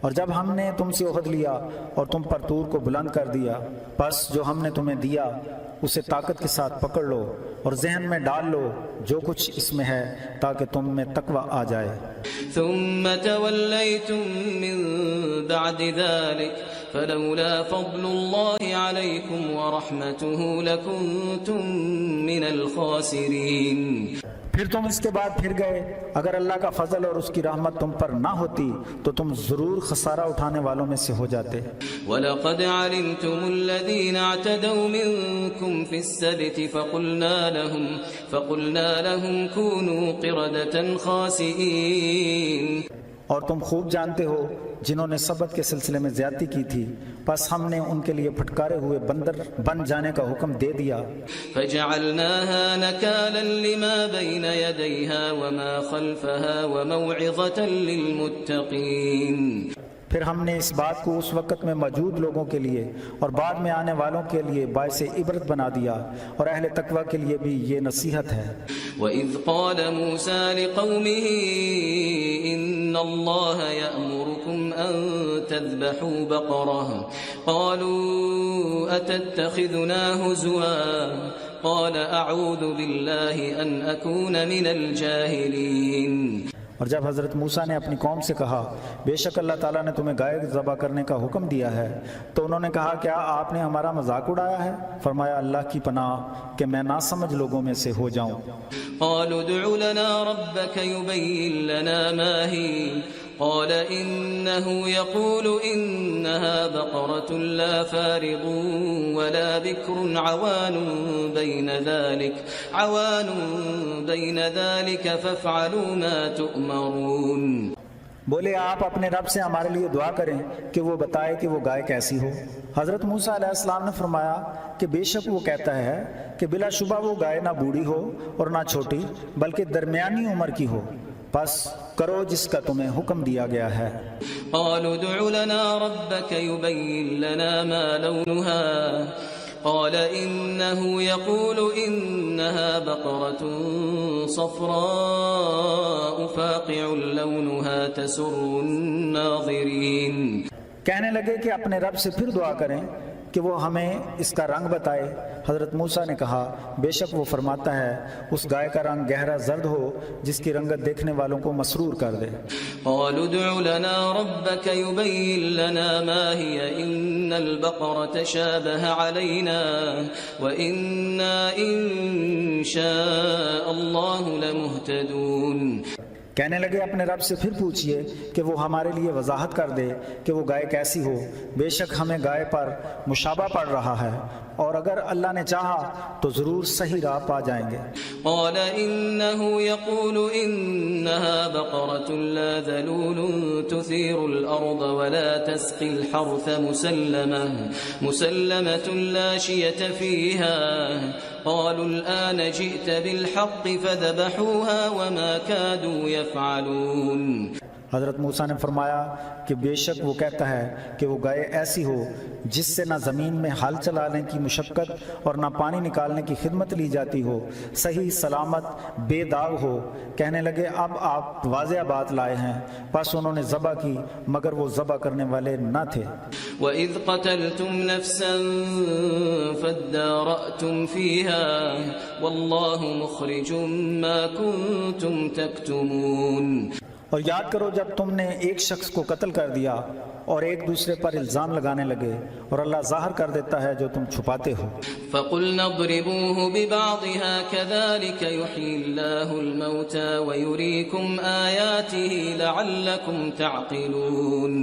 اور جب ہم نے تم سے عہد لیا اور تم پر طور کو بلند کر دیا، پس جو ہم نے تمہیں دیا اسے طاقت کے ساتھ پکڑ لو اور ذہن میں ڈال لو جو کچھ اس میں ہے تاکہ تم میں تقوی آ جائے۔ ثم توليتم من بعد ذلك فلولا فضل الله عليكم ورحمته لكنتم من الخاسرين۔ پھر تم اس کے بعد پھر گئے، اگر اللہ کا فضل اور اس کی رحمت تم پر نہ ہوتی تو تم ضرور خسارہ اٹھانے والوں میں سے ہو جاتے۔ وَلَقَدْ عَلِمْتُمُ الَّذِينَ اعْتَدَوْا مِنْكُمْ فِي السَّبْتِ فَقُلْنَا لَهُمْ كُونُوا قِرَدَةً خَاسِئِينَ۔ اور تم خوب جانتے ہو جنہوں نے سبت کے سلسلے میں زیادتی کی تھی، پس ہم نے ان کے لیے پھٹکارے ہوئے بندر بن جانے کا حکم دے دیا۔ فَجَعَلْنَاهَا نَكَالًا لِمَا بَيْنَ يَدَيْهَا وَمَا خَلْفَهَا وَمَوْعِظَةً لِلْمُتَّقِينَ۔ پھر ہم نے اس بات کو اس وقت میں موجود لوگوں کے لیے اور بعد میں آنے والوں کے لیے باعث عبرت بنا دیا، اور اہل تقوی کے لیے بھی یہ نصیحت ہے۔ وَإِذْ قَالَ مُوسَىٰ لِقَوْمِهِ إِنَّ اللَّهَ يَأْمُرُكُمْ أَن تَذْبَحُوا بَقَرَةً قَالُوا أَتَتَّخِذُنَا هُزُوًا قَالَ أَعُوذُ بِاللَّهِ أَنْ أَكُونَ مِنَ الْجَاهِلِينَ۔ اور جب حضرت موسیٰ نے اپنی قوم سے کہا بے شک اللہ تعالیٰ نے تمہیں گائے ذبح کرنے کا حکم دیا ہے، تو انہوں نے کہا کیا آپ نے ہمارا مذاق اڑایا ہے؟ فرمایا اللہ کی پناہ کہ میں ناسمجھ لوگوں میں سے ہو جاؤں۔ قالوا ادع لنا ربك يبين لنا ما هي قال إنه يقول إنها بقرة لا فارض ولا بكر عوان بين ذلك فافعلوا ما تؤمرون۔ بولے آپ اپنے رب سے ہمارے لیے دعا کریں کہ وہ بتائے کہ وہ گائے کیسی ہو۔ حضرت موسیٰ علیہ السلام نے فرمایا کہ بے شک وہ کہتا ہے کہ بلا شبہ وہ گائے نہ بوڑھی ہو اور نہ چھوٹی بلکہ درمیانی عمر کی ہو، پس کرو جس کا تمہیں حکم دیا گیا ہے۔ قالوا ادع لنا ربك يبين لنا ما لونها قال إنه يقول إنها بقرة صفراء فاقع لونها تسر الناظرين۔ کہنے لگے کہ اپنے رب سے پھر دعا کریں کہ وہ ہمیں اس کا رنگ بتائے۔ حضرت موسیٰ نے کہا بے شک وہ فرماتا ہے اس گائے کا رنگ گہرا زرد ہو جس کی رنگت دیکھنے والوں کو مسرور کر دے۔ قالوا ادع لنا ربك يبين لنا ما هي إن البقرة تشابه علينا وإنا إن شاء الله لمهتدون۔ کہنے لگے اپنے رب سے پھر پوچھئے کہ وہ ہمارے لیے وضاحت کر دے کہ وہ گائے کیسی ہو، بے شک ہمیں گائے پر مشابہ پڑ رہا ہے، اور اگر اللہ نے چاہا تو ضرور صحیح راہ پا جائیں گے۔ قال إنه يقول إنها بقرة لا ذلول تثير الأرض ولا تسقي الحرث مسلمة لا شية فيها قالوا الآن جئت بالحق فذبحوها وما كادوا يفعلون۔ حضرت موسیٰ نے فرمایا کہ بے شک وہ کہتا ہے کہ وہ گائے ایسی ہو جس سے نہ زمین میں ہل چلانے کی مشقت اور نہ پانی نکالنے کی خدمت لی جاتی ہو، صحیح سلامت بے داغ ہو۔ کہنے لگے اب آپ واضح بات لائے ہیں، پس انہوں نے ذبح کی مگر وہ ذبح کرنے والے نہ تھے۔ وَإِذْ قَتَلْتُمْ نَفْسًا فَادَّارَأْتُمْ فِيهَا وَاللَّهُ مُخْرِجٌ مَا كُنْتُمْ تَكْتُمُونَ۔ اور یاد کرو جب تم نے ایک شخص کو قتل کر دیا اور ایک دوسرے پر الزام لگانے لگے، اور اللہ ظاہر کر دیتا ہے جو تم چھپاتے ہو۔ فَقُلْنَا اضْرِبُوهُ بِبَعْضِهَا كَذَلِكَ يُحْيِي اللَّهُ الْمَوْتَى وَيُرِيكُمْ آيَاتِهِ لَعَلَّكُمْ تَعْقِلُونَ۔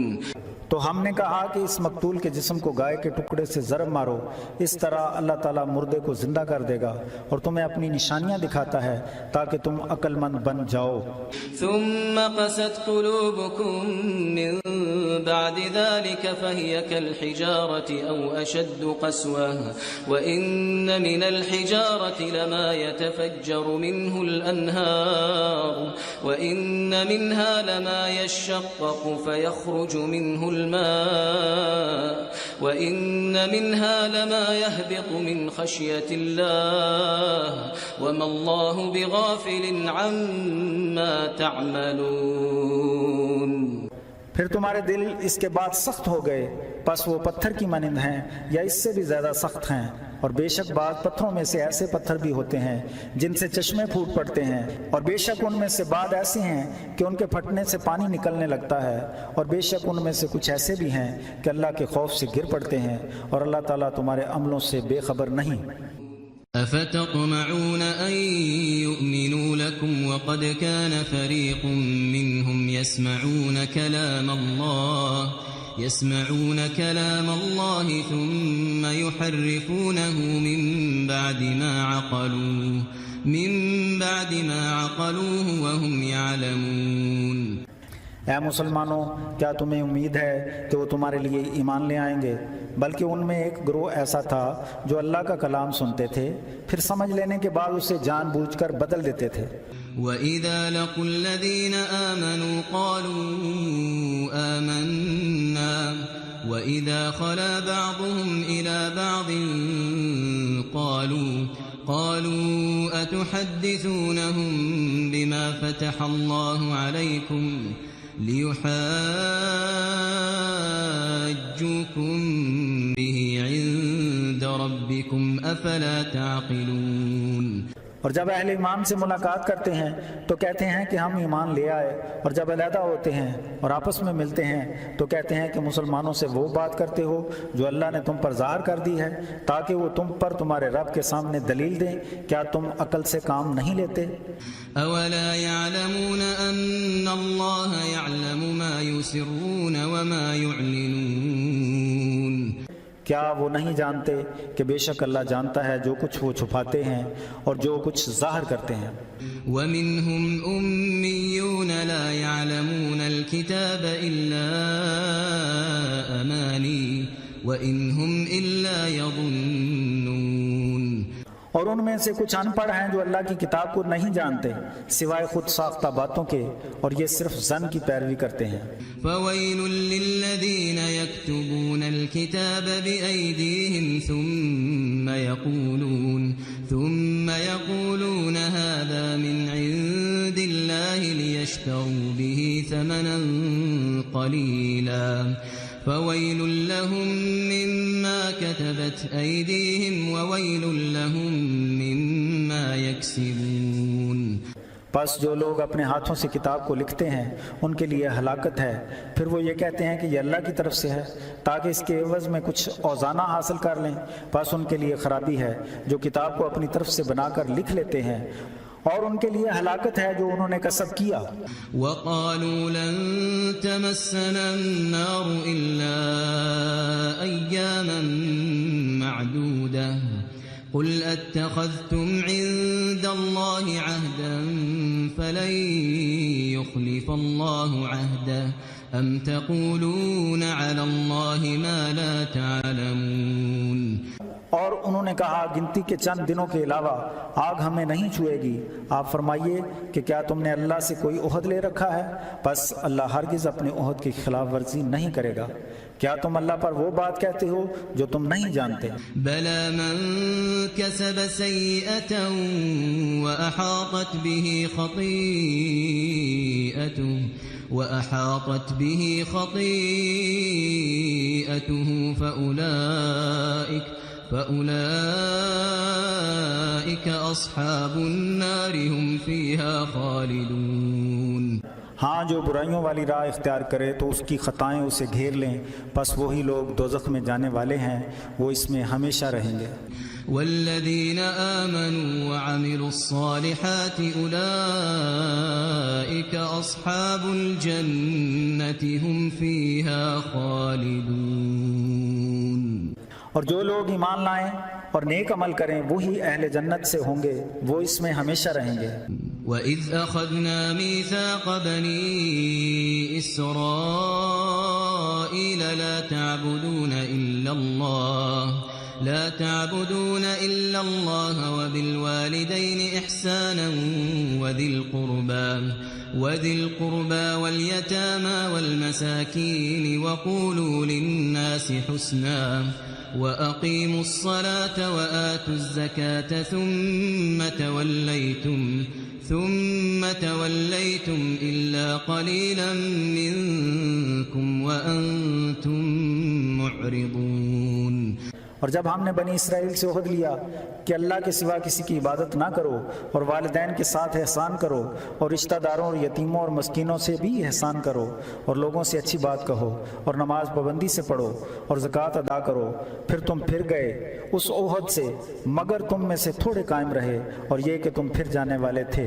تو ہم نے کہا کہ اس مقتول کے جسم کو گائے کے ٹکڑے سے ضرب مارو، اس طرح اللہ تعالیٰ مردے کو زندہ کر دے گا اور تمہیں اپنی نشانیاں دکھاتا ہے تاکہ تم عقل مند بن جاؤ۔ ثم قست قلوبكم من بعد ذلك فهي كالحجارة أو أشد قسوة وإن من الحجارة لما يتفجر منه الأنهار وإن منها لما يشقق فيخرج منه الماء وإن منها لما يهبط من خشية الله وما الله بغافل عما تعملون۔ پھر تمہارے دل اس کے بعد سخت ہو گئے، پس وہ پتھر کی مانند ہیں یا اس سے بھی زیادہ سخت ہیں، اور بے شک بعض پتھروں میں سے ایسے پتھر بھی ہوتے ہیں جن سے چشمے پھوٹ پڑتے ہیں، اور بے شک ان میں سے بعض ایسے ہیں کہ ان کے پھٹنے سے پانی نکلنے لگتا ہے، اور بے شک ان میں سے کچھ ایسے بھی ہیں کہ اللہ کے خوف سے گر پڑتے ہیں، اور اللہ تعالیٰ تمہارے عملوں سے بے خبر نہیں۔ أفتطمعون أن يؤمنوا لكم وقد كان فريق منهم يسمعون كلام الله ثم يحرفونه من بعد ما عقلوه وهم يعلمون۔ اے مسلمانوں، کیا تمہیں امید ہے کہ وہ تمہارے لیے ایمان لے آئیں گے؟ بلکہ ان میں ایک گروہ ایسا تھا جو اللہ کا کلام سنتے تھے، پھر سمجھ لینے کے بعد اسے جان بوجھ کر بدل دیتے تھے۔ وَإِذَا لَقُوا الَّذِينَ آمَنُوا قَالُوا آمَنَّا وَإِذَا خَلَا بَعْضُهُمْ إِلَى بَعْضٍ قَالُوا أَتُحَدِّثُونَهُم بِمَا فَتَحَ اللَّهُ عَلَيْكُمْ لِيُحَاجُّوكُم بِهِ عِندَ رَبِّكُمْ أَفَلَا تَعْقِلُونَ۔ اور جب اہل ایمان سے ملاقات کرتے ہیں تو کہتے ہیں کہ ہم ایمان لے آئے، اور جب علیحدہ ہوتے ہیں اور آپس میں ملتے ہیں تو کہتے ہیں کہ مسلمانوں سے وہ بات کرتے ہو جو اللہ نے تم پر ظاہر کر دی ہے تاکہ وہ تم پر تمہارے رب کے سامنے دلیل دیں۔ کیا تم عقل سے کام نہیں لیتے؟ اولا يعلمون ان اللہ يعلم ما يسرون وما يعلنون۔ کیا وہ نہیں جانتے کہ بے شک اللہ جانتا ہے جو کچھ وہ چھپاتے ہیں اور جو کچھ ظاہر کرتے ہیں۔ وَمِنْهُمْ أُمِّيُّونَ لَا يَعْلَمُونَ الْكِتَابَ إِلَّا أَمَانِيَّ وَإِنْ هُمْ إِلَّا يَظُنُّونَ۔ اور ان میں سے کچھ ان پڑھ ہیں جو اللہ کی کتاب کو نہیں جانتے سوائے خود ساختہ باتوں کے، اور یہ صرف ظن کی پیروی کرتے ہیں۔ فَوَيْلٌ لِّلَّذِينَ يَكْتُبُونَ الْكِتَابَ بِأَيْدِيهِمْ ثُمَّ يَقُولُونَ هَذَا مِنْ عِندِ اللَّهِ لِيَشْتَرُوا بِهِ ثَمَنًا قَلِيلًا فَوَيْلٌ لَّهُم مِّمَّا كَتَبَتْ أَيْدِيهِمْ وَوَيْلٌ لَّهُم مِّمَّا يَكْسِبُونَ۔ پس جو لوگ اپنے ہاتھوں سے کتاب کو لکھتے ہیں ان کے لیے ہلاکت ہے، پھر وہ یہ کہتے ہیں کہ یہ اللہ کی طرف سے ہے تاکہ اس کے عوض میں کچھ اوزانہ حاصل کر لیں، پس ان کے لیے خرابی ہے جو کتاب کو اپنی طرف سے بنا کر لکھ لیتے ہیں، اور ان کے لیے ہلاکت ہے جو انہوں نے کسب کیا۔ وَقَالُوا لَن تَمَسَّنَا النَّارُ إِلَّا أَيَّامًا مَّعْدُودَةً قُلْ أَتَّخَذْتُمْ عِندَ اللَّهِ عَهْدًا فَلَن يُخْلِفَ اللَّهُ عَهْدَهُ أَمْ تَقُولُونَ عَلَى اللَّهِ مَا لَا تَعْلَمُونَ۔ اور انہوں نے کہا گنتی کے چند دنوں کے علاوہ آگ ہمیں نہیں چھوئے گی۔ آپ فرمائیے کہ کیا تم نے اللہ سے کوئی عہد لے رکھا ہے؟ پس اللہ ہرگز اپنے عہد کی خلاف ورزی نہیں کرے گا۔ کیا تم اللہ پر وہ بات کہتے ہو جو تم نہیں جانتے؟ بَلَى مَن كَسَبَ سَيِّئَةً وَأَحَاطَتْ بِهِ خَطِيئَتُهُ فَأُولَئِكَ أَصْحَابُ النَّارِ هُمْ فِيهَا خَالِدُونَ۔ ہاں، جو برائیوں والی راہ اختیار کرے تو اس کی خطائیں اسے گھیر لیں، پس وہی لوگ دوزخ میں جانے والے ہیں، وہ اس میں ہمیشہ رہیں گے۔ والذين آمنوا وعملوا الصالحات أولئك أصحاب الجنة هم فيها خالدون۔ اور جو لوگ ایمان لائیں اور نیک عمل کریں وہی اہل جنت سے ہوں گے، وہ اس میں ہمیشہ رہیں گے۔ وَإِذْ أَخَذْنَا مِيثَاقَ بَنِي إِسْرَائِيلَ لَا تَعْبُدُونَ إِلَّا اللَّهَ وَبِالْوَالِدَيْنِ إِحْسَانًا وَذِي الْقُرْبَى وَالْيَتَامَى وَالْمَسَاكِينِ وَقُولُوا لِلنَّاسِ حُسْنًا وَأَقِيمُوا الصَّلَاةَ وَآتُوا الزَّكَاةَ ثُمَّ تَوَلَّيْتُمْ إِلَّا قَلِيلًا مِّنكُمْ وَأَنتُم مُّعْرِضُونَ۔ اور جب ہم نے بنی اسرائیل سے عہد لیا کہ اللہ کے سوا کسی کی عبادت نہ کرو اور والدین کے ساتھ احسان کرو اور رشتہ داروں اور یتیموں اور مسکینوں سے بھی احسان کرو اور لوگوں سے اچھی بات کہو اور نماز پابندی سے پڑھو اور زکوٰۃ ادا کرو، پھر تم پھر گئے اس عہد سے مگر تم میں سے تھوڑے قائم رہے اور یہ کہ تم پھر جانے والے تھے۔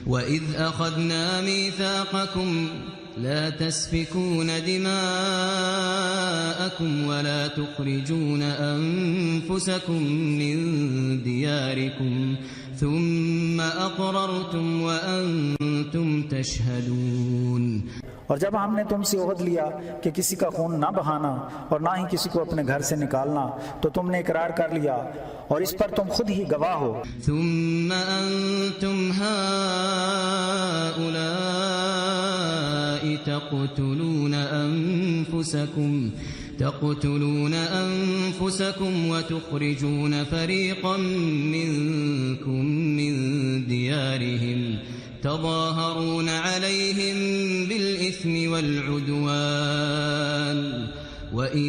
وَإِذْ أَخَذْنَا مِيثَاقَكُمْ لا تسفكون دماءكم ولا تخرجون أنفسكم من دياركم ثم أقررتم وأنتم تشهدون۔ اور جب ہم نے تم سے عہد لیا کہ کسی کا خون نہ بہانا اور نہ ہی کسی کو اپنے گھر سے نکالنا تو تم نے اقرار کر لیا اور اس پر تم خود ہی گواہ ہو۔ ثم أنتم هؤلاء تقتلون أنفسكم وتخرجون فريقا منكم من ديارهم تظاهرون عليهم بالإثم والعدوان وإن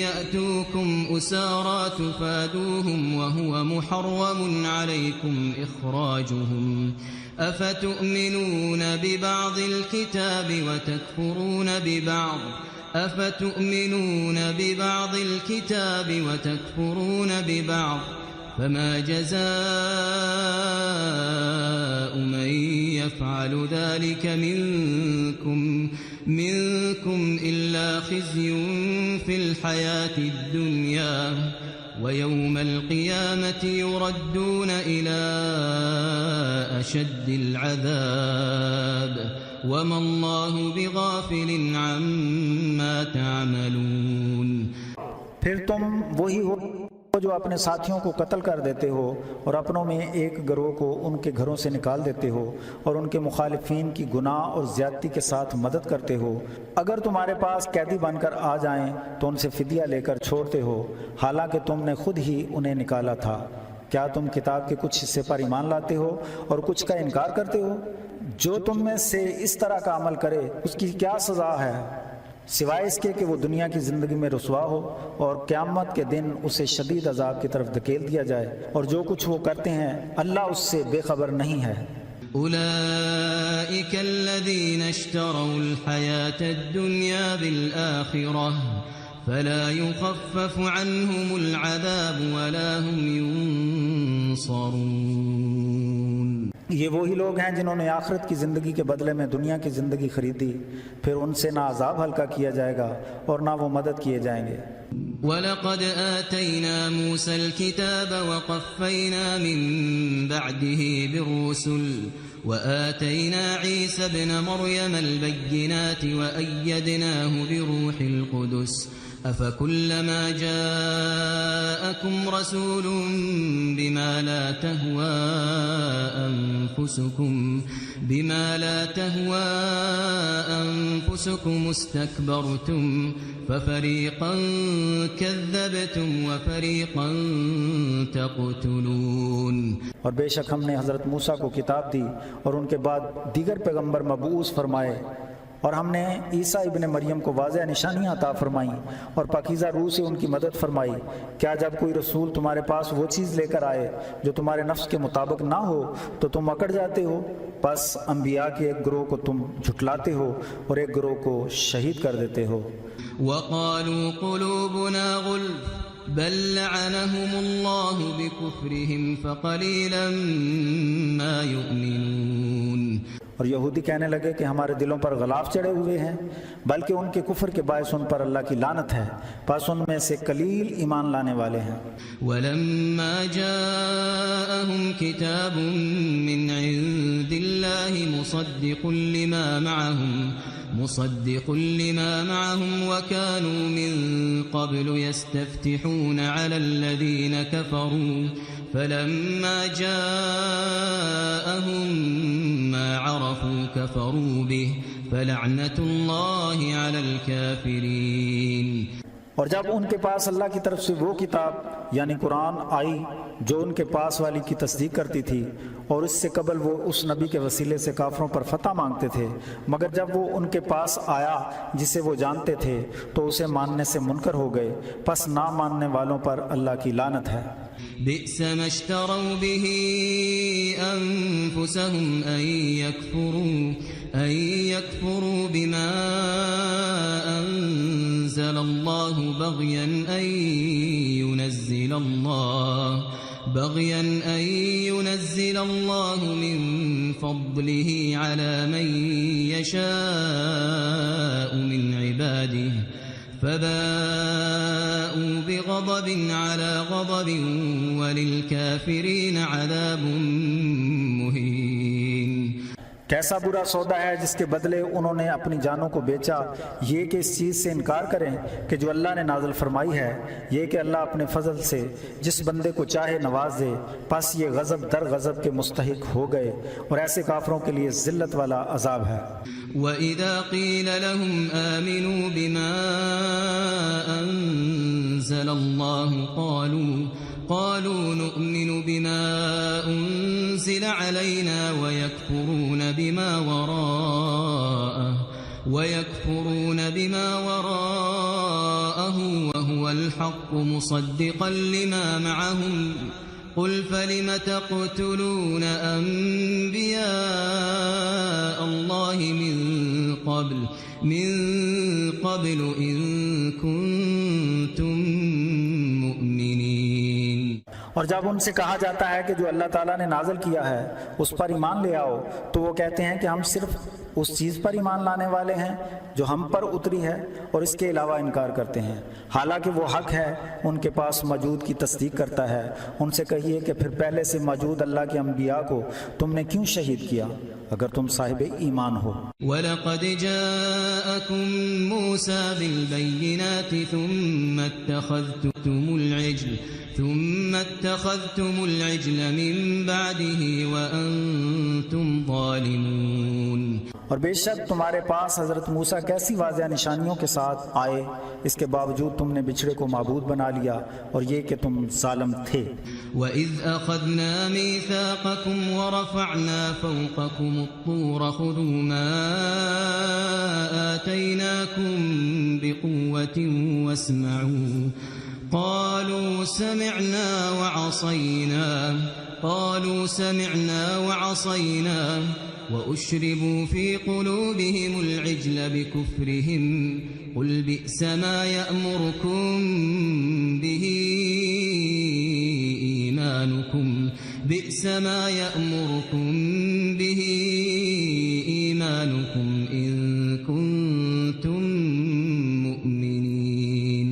يأتوكم أسارى تفادوهم وهو محرم عليكم إخراجهم أفتؤمنون ببعض الكتاب وتكفرون ببعض فما جزاء من يفعل ذلك منكم إلا خزي في الحياة الدنيا ويوم القيامة يردون إلى أشد العذاب وما الله بغافل عما تعملون۔ پھر تم وہی ہو جو اپنے ساتھیوں کو قتل کر دیتے ہو اور اپنوں میں ایک گروہ کو ان کے گھروں سے نکال دیتے ہو اور ان کے مخالفین کی گناہ اور زیادتی کے ساتھ مدد کرتے ہو۔ اگر تمہارے پاس قیدی بن کر آ جائیں تو ان سے فدیہ لے کر چھوڑتے ہو حالانکہ تم نے خود ہی انہیں نکالا تھا۔ کیا تم کتاب کے کچھ حصے پر ایمان لاتے ہو اور کچھ کا انکار کرتے ہو؟ جو تم میں سے اس طرح کا عمل کرے اس کی کیا سزا ہے سوائے اس کے کہ وہ دنیا کی زندگی میں رسوا ہو اور قیامت کے دن اسے شدید عذاب کی طرف دھکیل دیا جائے، اور جو کچھ وہ کرتے ہیں اللہ اس سے بے خبر نہیں ہے۔ أولئك الذين اشتروا الحياة الدنيا بالآخرة فلا يخفف عنهم العذاب ولا هم ينصرون۔ یہ وہی لوگ ہیں جنہوں نے آخرت کی زندگی کے بدلے میں دنیا کی زندگی خریدی، پھر ان سے نہ عذاب ہلکا کیا جائے گا اور نہ وہ مدد کیے جائیں گے۔ وَلَقَدْ آتَيْنَا مُوسَى الْكِتَابَ وَقَفَّيْنَا مِن بَعْدِهِ بِالرُّسُلِ وَآتَيْنَا عِيسَى ابْنَ مَرْيَمَ الْبَيِّنَاتِ وَأَيَّدْنَاهُ بِرُوحِ الْقُدُسِ أَفَكُلَّمَا جَاءَكُمْ رَسُولٌ بِمَا لَا تَهْوَى أَنفُسُكُمْ اسْتَكْبَرْتُمْ فَفَرِيقًا كَذَّبْتُمْ وَفَرِيقًا تَقْتُلُونَ۔ اور بے شک ہم نے حضرت موسیٰ کو کتاب دی اور ان کے بعد دیگر پیغمبر مبعوث فرمائے، اور ہم نے عیسیٰ ابن مریم کو واضح نشانیاں عطا فرمائیں اور پاکیزہ روح سے ان کی مدد فرمائی۔ کیا جب کوئی رسول تمہارے پاس وہ چیز لے کر آئے جو تمہارے نفس کے مطابق نہ ہو تو تم اکڑ جاتے ہو؟ پس انبیاء کے ایک گروہ کو تم جھٹلاتے ہو اور ایک گروہ کو شہید کر دیتے ہو۔ وَقَالُوا قُلُوبُنَا غُلْفٌ بل لعنهم الله بكفرهم فقليلا ما يؤمنون۔ اور یہودی کہنے لگے کہ ہمارے دلوں پر غلاف چڑھے ہوئے ہیں، بلکہ ان کے کفر کے باعث ان پر اللہ کی لعنت ہے، پس ان میں سے قلیل ایمان لانے والے ہیں۔ وَلَمَّا جَاءَهُمْ كِتَابٌ مِّنْ عِندِ اللَّهِ مُصَدِّقٌ لِّمَا مَعَهُمْ وَكَانُوا مِن قَبْلُ يَسْتَفْتِحُونَ عَلَى الَّذِينَ كَفَرُوا فَلَمَّا جَاءَهُم مَّا عَرَفُوا كَفَرُوا بِهِ فَلَعْنَةُ اللَّهِ عَلَى الْكَافِرِينَ۔ اور جب ان کے پاس اللہ کی طرف سے وہ کتاب یعنی قرآن آئی جو ان کے پاس والی کی تصدیق کرتی تھی، اور اس سے قبل وہ اس نبی کے وسیلے سے کافروں پر فتح مانگتے تھے، مگر جب وہ ان کے پاس آیا جسے وہ جانتے تھے تو اسے ماننے سے منکر ہو گئے، پس نہ ماننے والوں پر اللہ کی لعنت ہے۔ بئس ما اشتروا به أنفسهم أن يكفروا بما أنزل الله بغيا أن ينزل الله من فضله على من يشاء من عباده فباءوا بغضب على غضب وللكافرين عذاب مهين۔ کیسا برا سودا ہے جس کے بدلے انہوں نے اپنی جانوں کو بیچا، یہ کہ اس چیز سے انکار کریں کہ جو اللہ نے نازل فرمائی ہے، یہ کہ اللہ اپنے فضل سے جس بندے کو چاہے نواز دے، پس یہ غضب در غضب کے مستحق ہو گئے، اور ایسے کافروں کے لیے ذلت والا عذاب ہے۔ وَإِذَا قِيلَ لَهُمْ آمِنُوا بِمَا أَنزَلَ اللَّهُ قالوا نؤمن بما أنزل علينا ويكفرون بما وراءه وهو الحق مصدقا لما معهم قل فلم تقتلون أنبياء الله من قبل إن كنتم مؤمنين۔ اور جب ان سے کہا جاتا ہے کہ جو اللہ تعالیٰ نے نازل کیا ہے اس پر ایمان لے آؤ، تو وہ کہتے ہیں کہ ہم صرف اس چیز پر ایمان لانے والے ہیں جو ہم پر اتری ہے، اور اس کے علاوہ انکار کرتے ہیں، حالانکہ وہ حق ہے ان کے پاس موجود کی تصدیق کرتا ہے۔ ان سے کہیے کہ پھر پہلے سے موجود اللہ کے انبیاء کو تم نے کیوں شہید کیا اگر تم صاحب ایمان ہو؟ وَلَقَدْ جَاءَكُم مُوسَى بِالْبَيِّنَاتِ ثُمَّ اتَّخَذْتُمُ الْعِجْلَ مِن بَعْدِهِ وَأَنْتُمْ ظَالِمُونَ۔ اور بے شک تمہارے پاس حضرت موسیٰ کیسی واضح نشانیوں کے ساتھ آئے، اس کے باوجود تم نے بچھڑے کو معبود بنا لیا، اور یہ کہ تم ظالم تھے۔ وَإِذْ أَخَذْنَا مِيثَاقَكُمْ وَرَفَعْنَا فَوْقَكُمُ الطُّورَ خُذُوا مَا آتَيْنَاكُمْ بِقُوَّةٍ وَاسْمَعُوا قالوا سمعنا وعصينا وأشربوا في قلوبهم العجل بكفرهم قل بئس ما يأمركم به إيمانكم إن كنتم مؤمنين۔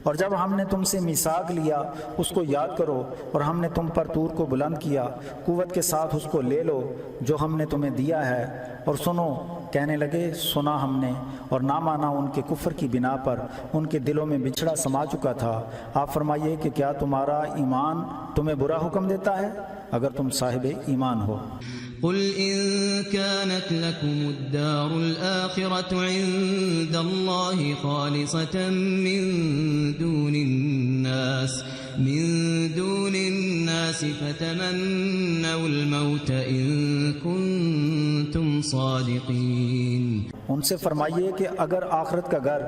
اور جب ہم نے تم سے میثاق لیا اس کو یاد کرو، اور ہم نے تم پر طور کو بلند کیا، قوت کے ساتھ اس کو لے لو جو ہم نے تمہیں دیا ہے، اور سنو، کہنے لگے سنا ہم نے، اور نہ مانا ان کے کفر کی بنا پر ان کے دلوں میں بچھڑا سما چکا تھا۔ آپ فرمائیے کہ کیا تمہارا ایمان تمہیں برا حکم دیتا ہے اگر تم صاحب ایمان ہو؟ قل إن كانت لكم الدار الآخرة عند الله خالصة من دون الناس فتمنوا الموت إن كنتم صادقين۔ ان سے فرمائیے کہ اگر آخرت کا گھر